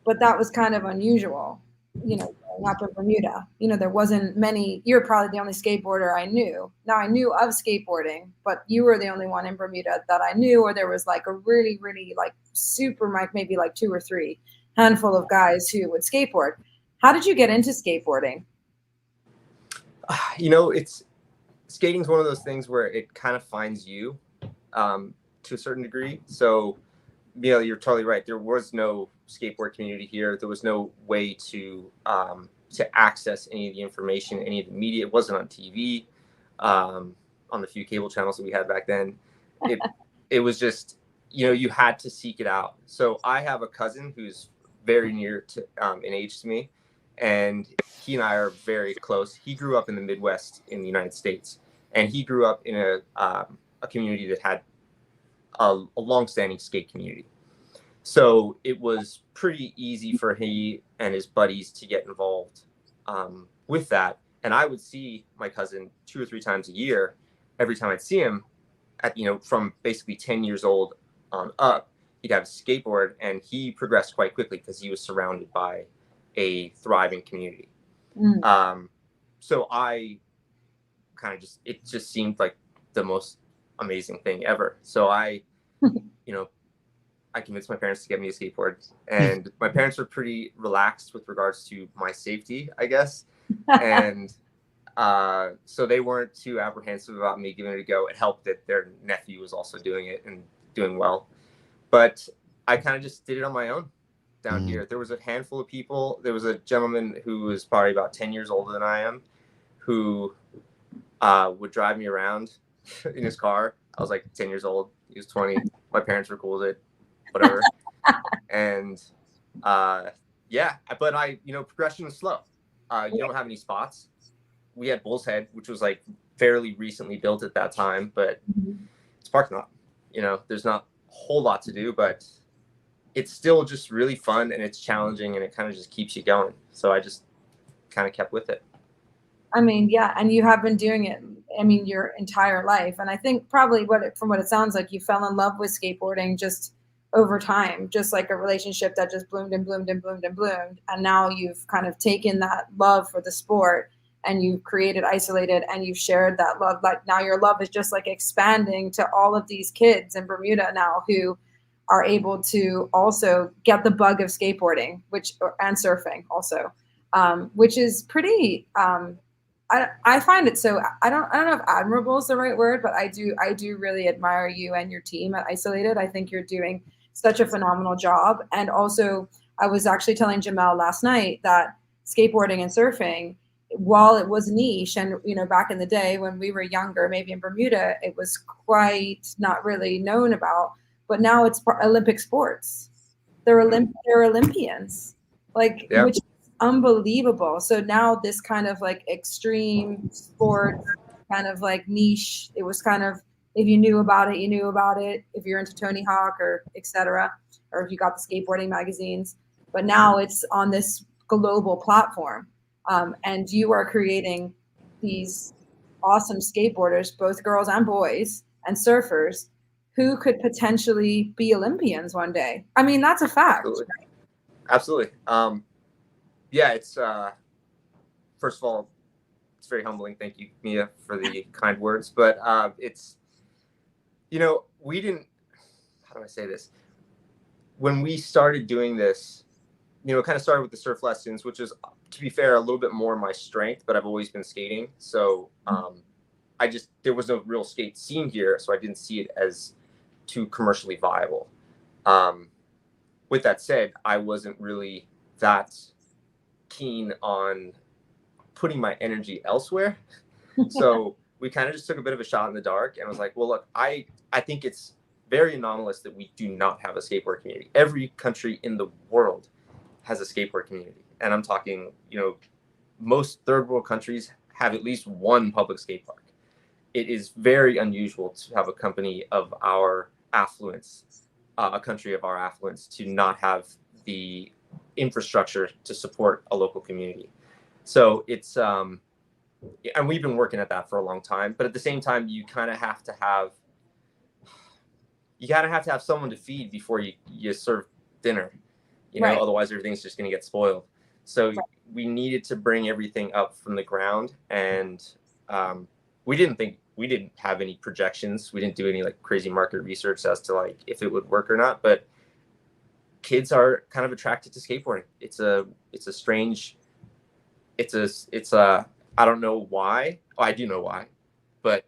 but that was kind of unusual. Growing up in Bermuda, there wasn't many. You're probably the only skateboarder I knew. Now, I knew of skateboarding, but you were the only one in Bermuda that I knew, or there was like a really, really like super, maybe like 2 or 3 handful of guys who would skateboard. How did you get into skateboarding? Skating is one of those things where it kind of finds you to a certain degree. So, you're totally right. There was no skateboard community here. There was no way to access any of the information, any of the media. It wasn't on TV, on the few cable channels that we had back then. It was just, you had to seek it out. So I have a cousin who's very near to in age to me, and he and I are very close. He grew up in the Midwest in the United States, and he grew up in a community that had a long-standing skate community. So it was pretty easy for he and his buddies to get involved with that. And I would see my cousin 2 or 3 times a year. Every time I'd see him, from basically 10 years old on up, he'd have a skateboard, and he progressed quite quickly because he was surrounded by a thriving community. Mm. So I kind of it just seemed like the most amazing thing ever. So I convinced my parents to get me a skateboard, and my parents were pretty relaxed with regards to my safety, I guess. And so they weren't too apprehensive about me giving it a go. It helped that their nephew was also doing it and doing well. But I kind of just did it on my own. down here. There was a handful of people. There was a gentleman who was probably about 10 years older than I am, who would drive me around in his car. I was like 10 years old. He was 20. My parents were cool with it, whatever. And yeah, but progression is slow. You don't have any spots. We had Bull's Head, which was like fairly recently built at that time, but it's parking lot. There's not a whole lot to do, but it's still just really fun and it's challenging and it kind of just keeps you going. So I just kind of kept with it. I mean, yeah, and you have been doing it, your entire life. And I think probably from what it sounds like, you fell in love with skateboarding just over time, just like a relationship that just bloomed and bloomed and bloomed and bloomed. And now you've kind of taken that love for the sport and you've created Isolated and you've shared that love. Like now your love is just like expanding to all of these kids in Bermuda now who are able to also get the bug of skateboarding, and surfing also, which is pretty, I find it so, I don't know if admirable is the right word, but I do really admire you and your team at Isolated. I think you're doing such a phenomenal job. And also I was actually telling Jamel last night that skateboarding and surfing, while it was niche and, back in the day when we were younger, maybe in Bermuda, it was quite not really known about, but now it's Olympic sports. They're Olympians, which is unbelievable. So now this kind of like extreme sport kind of like niche, it was kind of, if you knew about it, you knew about it. If you're into Tony Hawk or etc., or if you got the skateboarding magazines, but now it's on this global platform. And you are creating these awesome skateboarders, both girls and boys, and surfers who could potentially be Olympians one day. I mean, that's a fact. Absolutely. Yeah, it's first of all, it's very humbling. Thank you, Mia, for the kind words. But it's, we didn't, how do I say this? When we started doing this, it kind of started with the surf lessons, which is, to be fair, a little bit more my strength, but I've always been skating. So there was no real skate scene here, so I didn't see it as too commercially viable. With that said, I wasn't really that keen on putting my energy elsewhere. So we kind of just took a bit of a shot in the dark and was like, well, look, I think it's very anomalous that we do not have a skateboard community. Every country in the world has a skateboard community. And I'm talking, most third world countries have at least one public skate park. It is very unusual to have a company of our affluence, a country of our affluence, to not have the infrastructure to support a local community. So it's, and we've been working at that for a long time, but at the same time, you kind of have to have someone to feed before you serve dinner, Right. Otherwise everything's just going to get spoiled. So we needed to bring everything up from the ground. And we didn't have any projections. We didn't do any like crazy market research as to like if it would work or not, but kids are kind of attracted to skateboarding. It's a strange, I don't know why. Oh, I do know why, but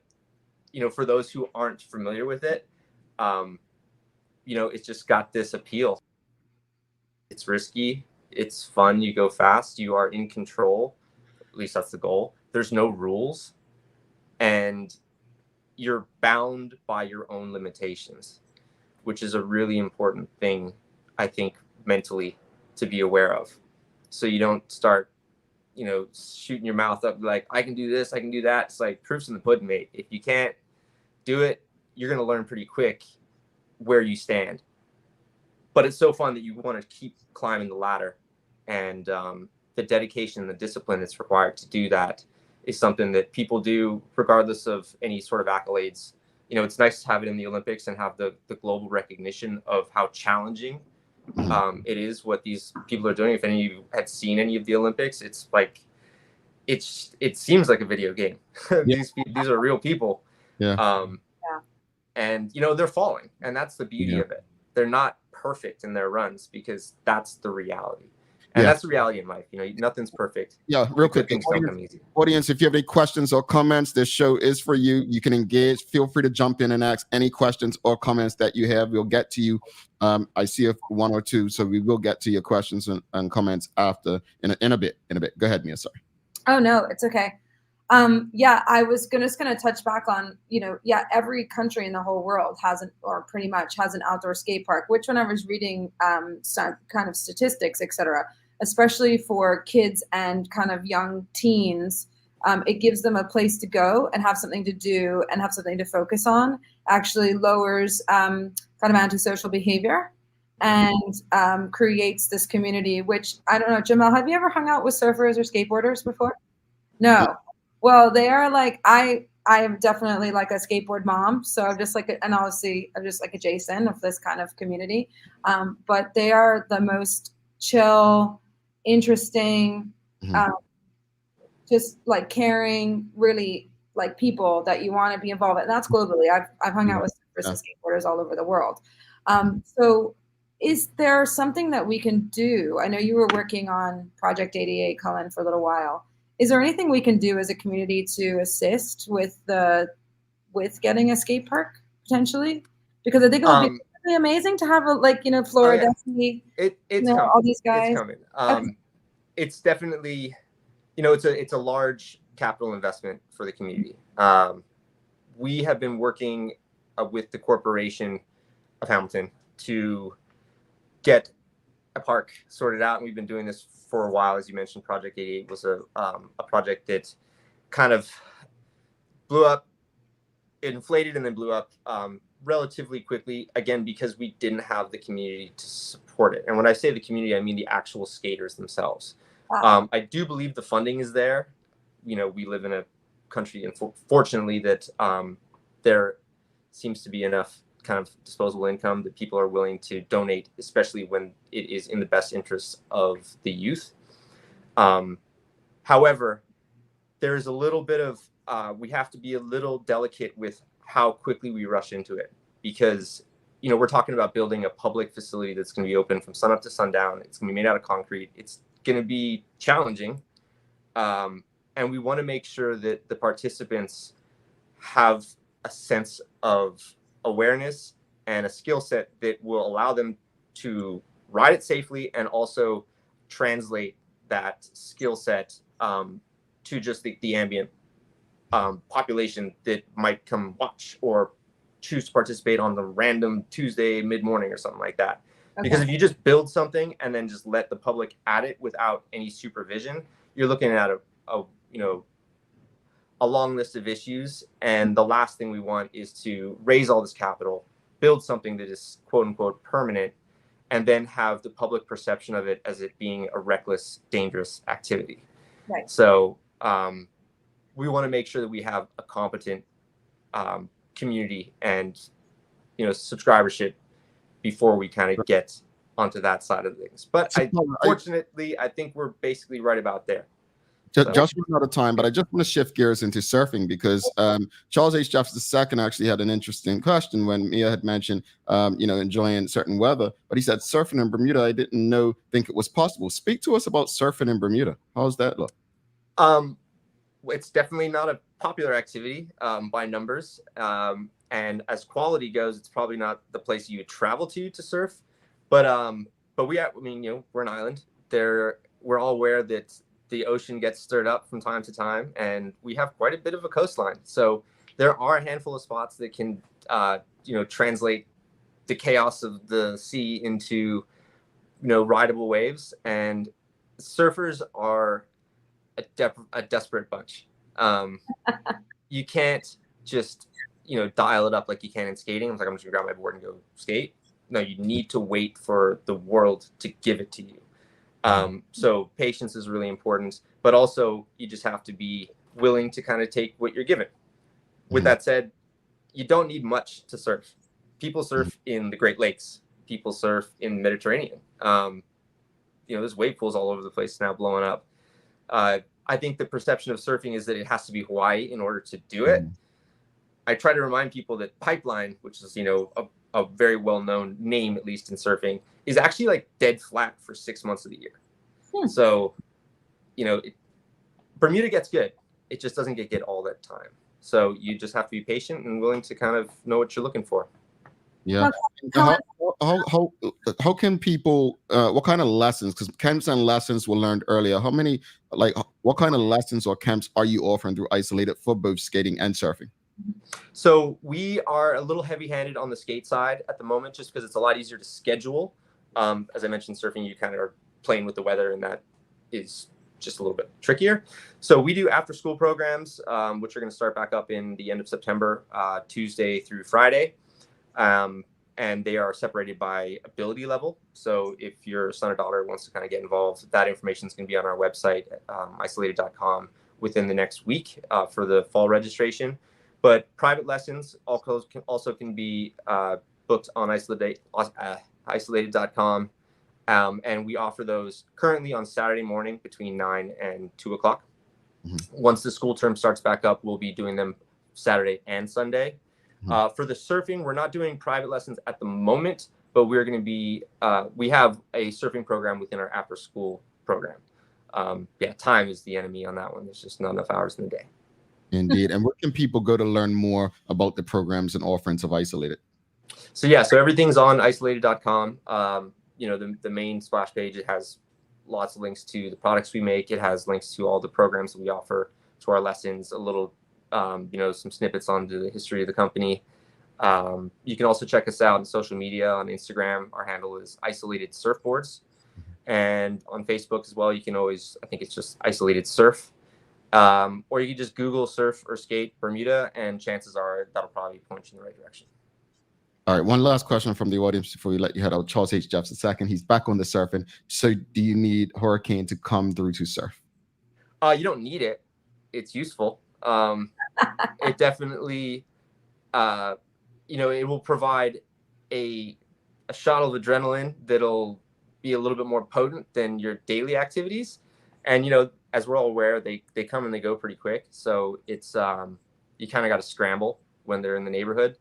for those who aren't familiar with it, it's just got this appeal. It's risky. It's fun. You go fast. You are in control. At least that's the goal. There's no rules. And you're bound by your own limitations, which is a really important thing, I think, mentally to be aware of. So you don't start, shooting your mouth up like, I can do this, I can do that. It's like proof's in the pudding, mate. If you can't do it, you're going to learn pretty quick where you stand. But it's so fun that you want to keep climbing the ladder. And the dedication and the discipline that's required to do that is something that people do regardless of any sort of accolades. It's nice to have it in the Olympics and have the global recognition of how challenging it is what these people are doing. If any of you had seen any of the Olympics, it's like, it seems like a video game. These are real people. And, they're falling, and that's the beauty of it. They're not perfect in their runs because that's the reality. And that's the reality in life. You know, nothing's perfect. Yeah, real quick, things don't come easy. Audience, if you have any questions or comments, this show is for you. You can engage. Feel free to jump in and ask any questions or comments that you have. We'll get to you. I see one or two, so we will get to your questions and comments after in a bit. Go ahead, Mia. Sorry. Oh no, it's okay. Yeah, I was just gonna touch back on, every country in the whole world pretty much has an outdoor skate park, which when I was reading some kind of statistics, etc., especially for kids and kind of young teens, it gives them a place to go and have something to do and have something to focus on, actually lowers kind of antisocial behavior and creates this community, which I don't know, Jamal, have you ever hung out with surfers or skateboarders before? No. Well, they are like, I am definitely like a skateboard mom. So I'm just like, and obviously I'm just like a Jason of this kind of community. But they are the most chill, interesting, just like caring, really like people that you want to be involved in. And that's globally. I've hung out with surfers and skateboarders all over the world. So is there something that we can do? I know you were working on Project 88, Cullen, for a little while. Is there anything we can do as a community to assist with getting a skate park potentially? Because I think it would be really amazing to have Florida, it's all these guys. It's coming. It's definitely, it's a large capital investment for the community. We have been working with the Corporation of Hamilton to get a park sorted out, and we've been doing this for a while. As you mentioned, Project 88 was a project that kind of blew up, inflated, and then blew up relatively quickly, again, because we didn't have the community to support it. And when I say the community, I mean the actual skaters themselves. I do believe the funding is there. We live in a country, and fortunately, that there seems to be enough kind of disposable income that people are willing to donate, especially when it is in the best interests of the youth. However, there's a little bit of, we have to be a little delicate with how quickly we rush into it, because, we're talking about building a public facility that's going to be open from sunup to sundown. It's going to be made out of concrete. It's going to be challenging. And we want to make sure that the participants have a sense of awareness and a skill set that will allow them to ride it safely and also translate that skill set to just the ambient population that might come watch or choose to participate on the random Tuesday mid-morning or something like that. Okay. Because if you just build something and then just let the public at it without any supervision, you're looking at a long list of issues. And the last thing we want is to raise all this capital, build something that is quote unquote permanent, and then have the public perception of it as it being a reckless, dangerous activity. Right. So we want to make sure that we have a competent community and subscribership before we kind of get onto that side of things. But fortunately, I think we're basically right about there. Just run out of time, but I just want to shift gears into surfing because Charles H. Jeffs II actually had an interesting question when Mia had mentioned, enjoying certain weather. But he said surfing in Bermuda, I didn't think it was possible. Speak to us about surfing in Bermuda. How's that look? It's definitely not a popular activity by numbers. And as quality goes, it's probably not the place you would travel to surf. But we're an island. We're all aware that the ocean gets stirred up from time to time, and we have quite a bit of a coastline. So there are a handful of spots that can, translate the chaos of the sea into, rideable waves. And surfers are a desperate bunch. You can't just, dial it up like you can in skating. I'm just gonna grab my board and go skate. No, you need to wait for the world to give it to you. So patience is really important, but also you just have to be willing to kind of take what you're given. With that said, you don't need much to surf. People surf in the Great Lakes. People surf in the Mediterranean. There's wave pools all over the place now blowing up. I think the perception of surfing is that it has to be Hawaii in order to do it. I try to remind people that Pipeline, which is, a very well-known name, at least in surfing, is actually like dead flat for 6 months of the year. So, Bermuda gets good. It just doesn't get good all that time. So you just have to be patient and willing to kind of know what you're looking for. Yeah. How can people, what kind of lessons, because camps and lessons were learned earlier, what kind of lessons or camps are you offering through Isolated for both skating and surfing? So we are a little heavy-handed on the skate side at the moment, just because it's a lot easier to schedule. As I mentioned, surfing, you kind of are playing with the weather, and that is just a little bit trickier. So we do after-school programs, which are going to start back up in the end of September, Tuesday through Friday. And they are separated by ability level. So if your son or daughter wants to kind of get involved, that information is going to be on our website, isolated.com, within the next week for the fall registration. But private lessons also can be booked on isolated.com. And we offer those currently on Saturday morning between 9 and 2 o'clock. Once the school term starts back up, we'll be doing them Saturday and Sunday. For the surfing, we're not doing private lessons at the moment, but we're going to be, we have a surfing program within our after school program. Time is the enemy on that one. There's just not enough hours in the day. Indeed. And where can people go to learn more about the programs and offerings of Isolated? So everything's on isolated.com. The main splash page, it has lots of links to the products we make. It has links to all the programs that we offer, to our lessons, a little some snippets onto the history of the company. You can also check us out on social media. On Instagram, our handle is Isolated Surfboards. And on Facebook as well, you can always, I think it's just Isolated Surf. Or you can just Google surf or skate Bermuda, and chances are that'll probably point you in the right direction. All right, one last question from the audience before we let you head out. Charles H. Jeffs II, he's back on the surfing. So do you need Hurricane to come through to surf? You don't need it. It's useful. It definitely, it will provide a shot of adrenaline that'll be a little bit more potent than your daily activities. And, as we're all aware, they come and they go pretty quick. So it's, you kind of got to scramble when they're in the neighborhood.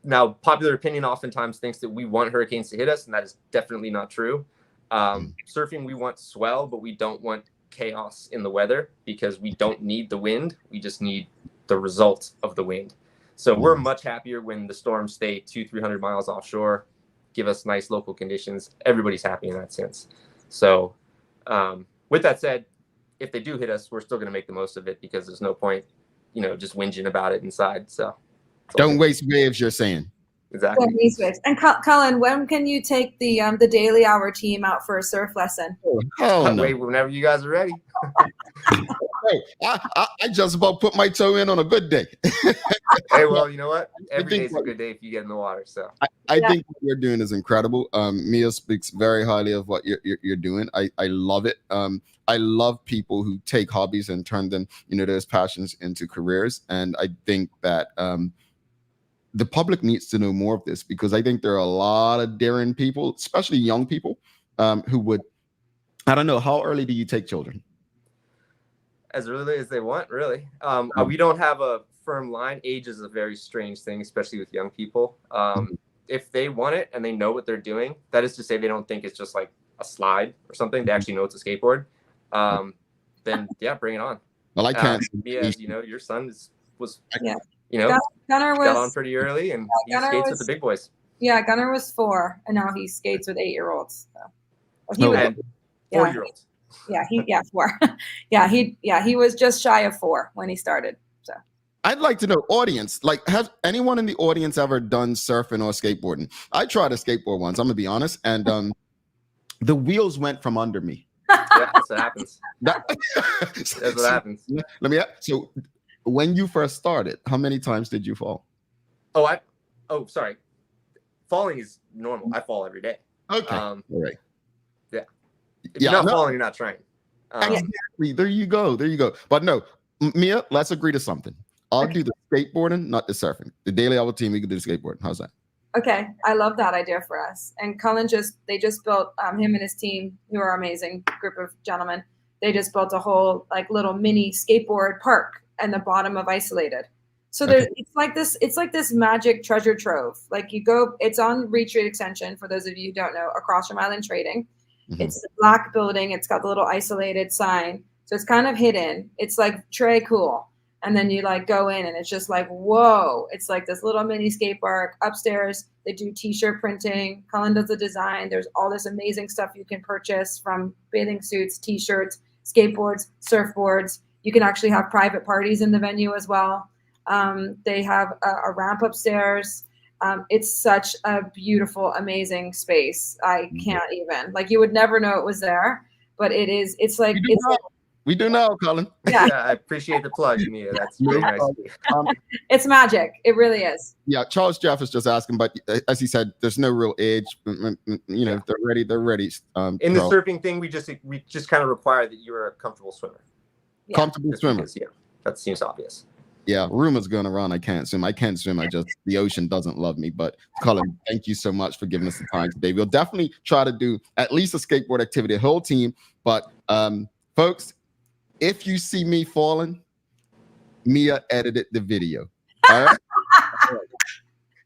Now, popular opinion oftentimes thinks that we want hurricanes to hit us, and that is definitely not true. Surfing, we want swell, but we don't want chaos in the weather, because we don't need the wind. We just need the result of the wind. So we're much happier when the storms stay 200-300 miles offshore, give us nice local conditions. Everybody's happy in that sense. So with that said, if they do hit us, we're still going to make the most of it, because there's no point, just whinging about it inside. So don't waste waves, you're saying. Exactly. And Cullen, when can you take the Daily Hour team out for a surf lesson? Wait, whenever you guys are ready. Hey, I just about put my toe in on a good day. Hey, well, you know what? Every day's a good day if you get in the water. So I think what you're doing is incredible. Mia speaks very highly of what you're doing. I love it. I love people who take hobbies and turn them, those passions into careers. And I think that the public needs to know more of this, because I think there are a lot of daring people, especially young people, who would, I don't know, how early do you take children? As early as they want, really. We don't have a firm line. Age is a very strange thing, especially with young people. If they want it and they know what they're doing, that is to say they don't think it's just like a slide or something. They actually know it's a skateboard. Then bring it on. Well, I can't. Your son was Gunnar got on pretty early, and he skates with the big boys. Yeah, Gunnar was 4, and now he skates with 8-year-olds. So. And 4-year-olds. Yeah, 4. He was just shy of 4 when he started. So I'd like to know, audience, have anyone in the audience ever done surfing or skateboarding? I tried a skateboard once, I'm gonna be honest, and the wheels went from under me. Yeah, that's what happens. That's what happens. So when you first started, how many times did you fall? Sorry. Falling is normal. I fall every day. Okay. All right. Yeah. If you're not falling, you're not trying. Exactly. There you go. But no, Mia, let's agree to something. I'll do the skateboarding, not the surfing. The Daily Hour team, we can do the skateboarding. How's that? Okay. I love that idea for us. And Cullen they just built, him and his team, who are amazing group of gentlemen, they just built a whole little mini skateboard park in the bottom of Isolated. So it's like this magic treasure trove. Like you go, it's on Retreat Extension, for those of you who don't know, across from Island Trading. It's the black building. It's got the little isolated sign. So it's kind of hidden. It's like très cool. And then you like go in and it's just like, whoa, it's like this little mini skate park. Upstairs, they do t-shirt printing. Cullen does the design. There's all this amazing stuff you can purchase, from bathing suits, t-shirts, skateboards, surfboards. You can actually have private parties in the venue as well. They have a ramp upstairs. It's such a beautiful, amazing space. I can't even, like, you would never know it was there, but it is. It's like, we do know, Cullen. Yeah. I appreciate the plug, Mia. That's very nice. It's magic. It really is. Yeah, Charles Jeff is just asking, but as he said, there's no real age. You know, if they're ready, they're ready. In the surfing thing, we just kind of require that you're a comfortable swimmer. Yeah. Comfortable swimmer. Because, that seems obvious. Yeah, rumors going around. I can't swim. The ocean doesn't love me. But Cullen, thank you so much for giving us the time today. We'll definitely try to do at least a skateboard activity, the whole team. But folks, if you see me falling, Mia edited the video. All right.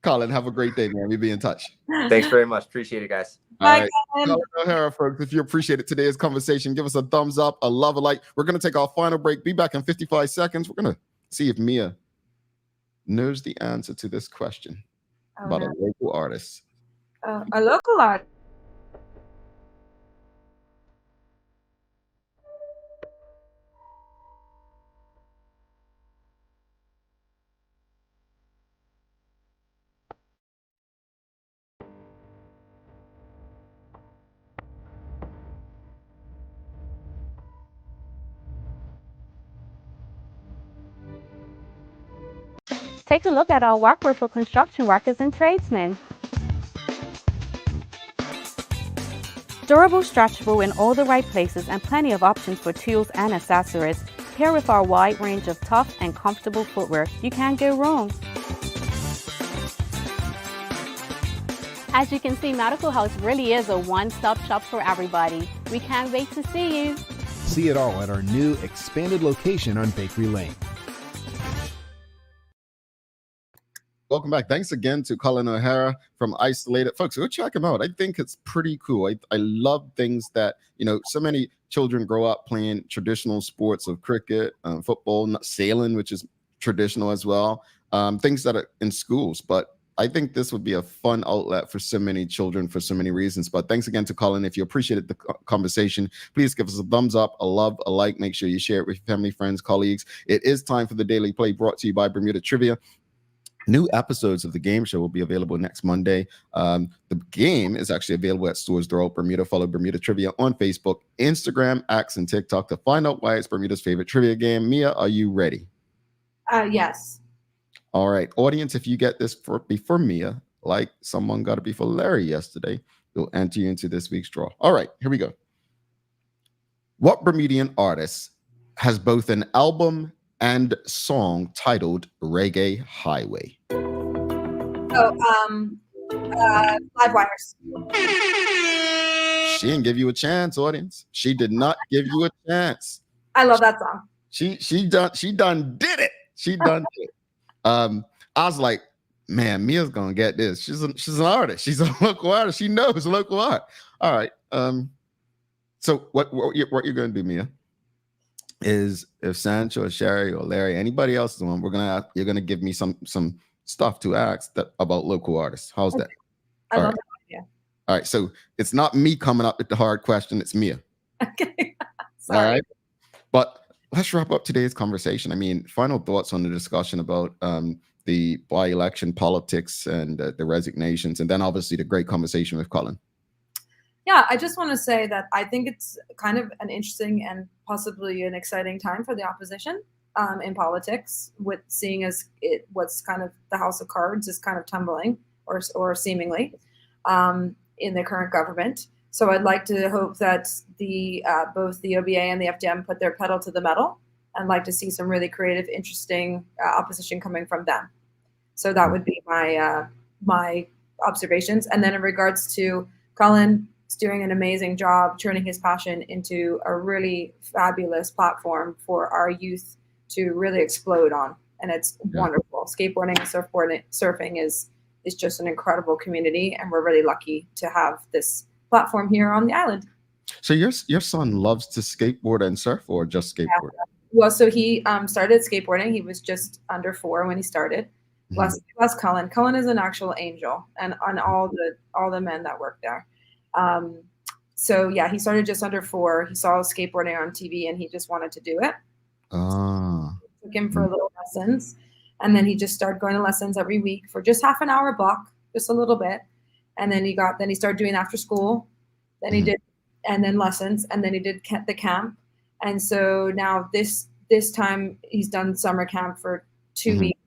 Cullen, have a great day, man. We'll be in touch. Thanks very much. Appreciate it, guys. Bye, Cullen O'Hara, folks. If you appreciated today's conversation, give us a thumbs up, a love, a like. We're going to take our final break. Be back in 55 seconds. We're going to see if Mia knows the answer to this question about a local artist. A local artist. Take a look at our workbook for construction workers and tradesmen. Durable, stretchable in all the right places, and plenty of options for tools and accessories. Paired with our wide range of tough and comfortable footwear, you can't go wrong. As you can see, Medical House really is a one-stop shop for everybody. We can't wait to see you. See it all at our new expanded location on Bakery Lane. Welcome back. Thanks again to Cullen O'Hara from Isolated. Folks, go check him out. I think it's pretty cool. I love things that, so many children grow up playing traditional sports of cricket, football, sailing, which is traditional as well, things that are in schools. But I think this would be a fun outlet for so many children for so many reasons. But thanks again to Cullen. If you appreciated the conversation, please give us a thumbs up, a love, a like. Make sure you share it with your family, friends, colleagues. It is time for the Daily Play, brought to you by Bermuda Trivia. New episodes of the game show will be available next Monday. The game is actually available at stores throughout Bermuda. Follow Bermuda Trivia on Facebook, Instagram, X, and TikTok to find out why it's Bermuda's favorite trivia game. Mia, are you ready? Yes. All right. Audience, if you get this before Mia, like someone got it before Larry yesterday, we'll enter you into this week's draw. All right, here we go. What Bermudian artist has both an album and song titled Reggae Highway? Live Wires. She didn't give you a chance, audience. She did not give you a chance. I love that song. She done did it. She done did it. I was like, man, Mia's gonna get this. She's an artist. She's a local artist. She knows local art. All right. So what you're gonna do, Mia, is if Sancho or Sherry or Larry, anybody else is on, you're gonna give me some stuff to ask about local artists. How's that? I love that idea. All right, so it's not me coming up with the hard question, it's Mia. Okay. All right. But let's wrap up today's conversation. I mean, final thoughts on the discussion about the by-election politics and the resignations, and then obviously the great conversation with Cullen. Yeah, I just want to say that I think it's kind of an interesting and possibly an exciting time for the opposition in politics, with seeing as what's kind of the house of cards is kind of tumbling or seemingly in the current government. So I'd like to hope that both the OBA and the FDM put their pedal to the metal, and like to see some really creative, interesting opposition coming from them. So that would be my observations. And then in regards to Cullen, is doing an amazing job turning his passion into a really fabulous platform for our youth to really explode on. And it's wonderful. Skateboarding and surfing is just an incredible community, and we're really lucky to have this platform here on the island. So your son loves to skateboard and surf, or just skateboard? Yeah. Well, so he started skateboarding. He was just under 4 when he started. Bless Cullen. Cullen is an actual angel, and on all the men that work there. So yeah, he started just under 4. He saw skateboarding on TV, and he just wanted to do it. Took him for little lessons, and then he just started going to lessons every week for just half an hour block, just a little bit. And then he started doing after school. Then he did, and then lessons, and then he did the camp. And so now this time he's done summer camp for 2 weeks.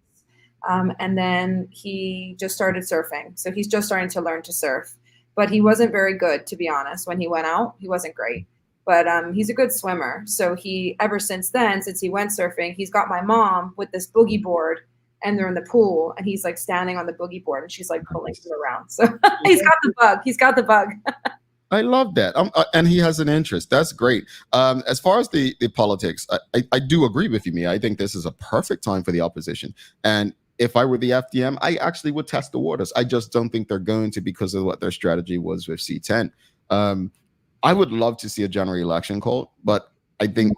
And then he just started surfing. So he's just starting to learn to surf. But he wasn't very good, to be honest. When he went out, he wasn't great. But he's a good swimmer. So ever since then, since he went surfing, he's got my mom with this boogie board, and they're in the pool, and he's like standing on the boogie board, and she's like pulling him around. So he's got the bug. He's got the bug. I love that. And he has an interest. That's great. As far as the politics, I do agree with you, Mia. I think this is a perfect time for the opposition. And if I were the FDM, I actually would test the waters. I just don't think they're going to, because of what their strategy was with C10. I would love to see a general election called, but I think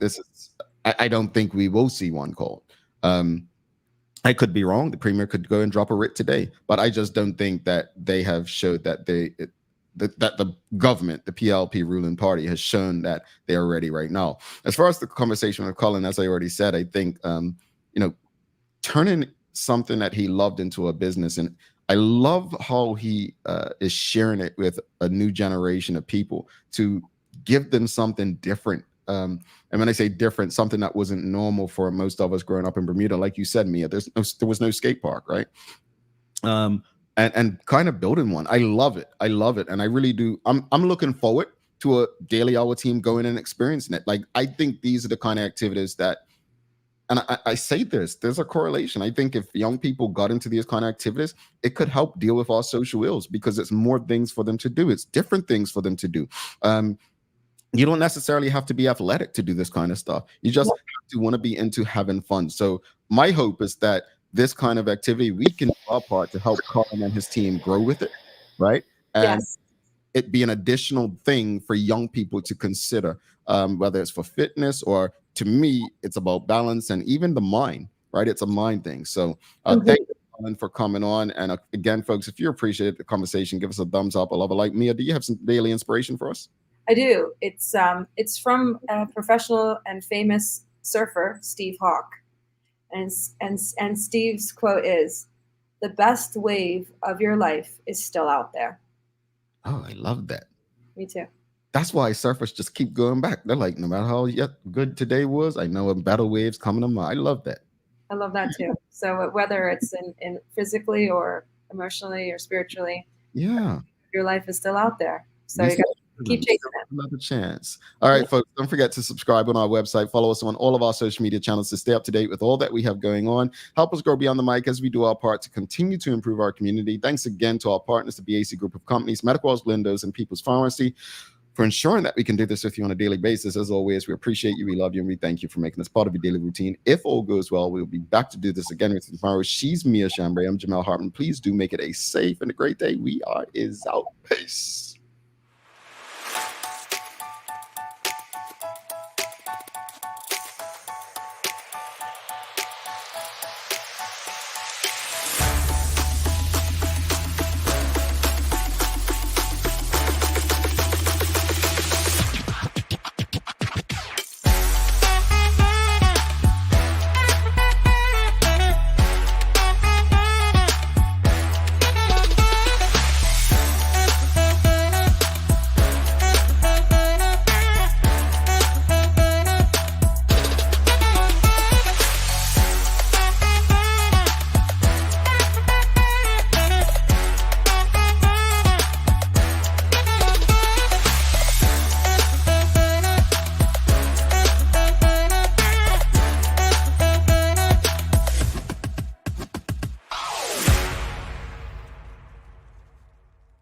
I don't think we will see one called. I could be wrong. The premier could go and drop a writ today, but I just don't think that they have showed that that the government, the PLP ruling party, has shown that they are ready right now. As far as the conversation with Cullen, as I already said, I think turning something that he loved into a business, and I love how he is sharing it with a new generation of people to give them something different. And when I say different, something that wasn't normal for most of us growing up in Bermuda, like you said, Mia, there was no skate park, right? And kind of building one. I love it. And I really do. I'm looking forward to a Daily Hour team going and experiencing it. Like, I think these are the kind of activities that, and I say there's a correlation. I think if young people got into these kind of activities, it could help deal with our social ills, because it's more things for them to do. It's different things for them to do. You don't necessarily have to be athletic to do this kind of stuff. You just have to want to be into having fun. So my hope is that this kind of activity, we can do our part to help Cullen and his team grow with it, right? And it be an additional thing for young people to consider, whether it's for fitness, or to me, it's about balance and even the mind, right? It's a mind thing. So thank you, Cullen, for coming on. And again, folks, if you appreciate the conversation, give us a thumbs up. I love it. Like, Mia, do you have some daily inspiration for us? I do. It's from a professional and famous surfer, Steve Hawk. And Steve's quote is, "The best wave of your life is still out there." Oh, I love that. Me too. That's why surfers just keep going back. They're like, no matter how good today was, I know a better wave's coming to mind. I love that. I love that too. So whether it's in physically or emotionally or spiritually, your life is still out there. So you got to keep chasing it. Another chance. All right, folks, don't forget to subscribe on our website. Follow us on all of our social media channels to stay up to date with all that we have going on. Help us grow beyond the mic as we do our part to continue to improve our community. Thanks again to our partners, the BAC Group of Companies, Medical House Blindos, and People's Pharmacy, for ensuring that we can do this with you on a daily basis. As always, we appreciate you, we love you, and we thank you for making this part of your daily routine. If all goes well, we'll be back to do this again with you tomorrow. She's Mia Chambray. I'm Jamel Hartman. Please do make it a safe and a great day. We are out. Peace.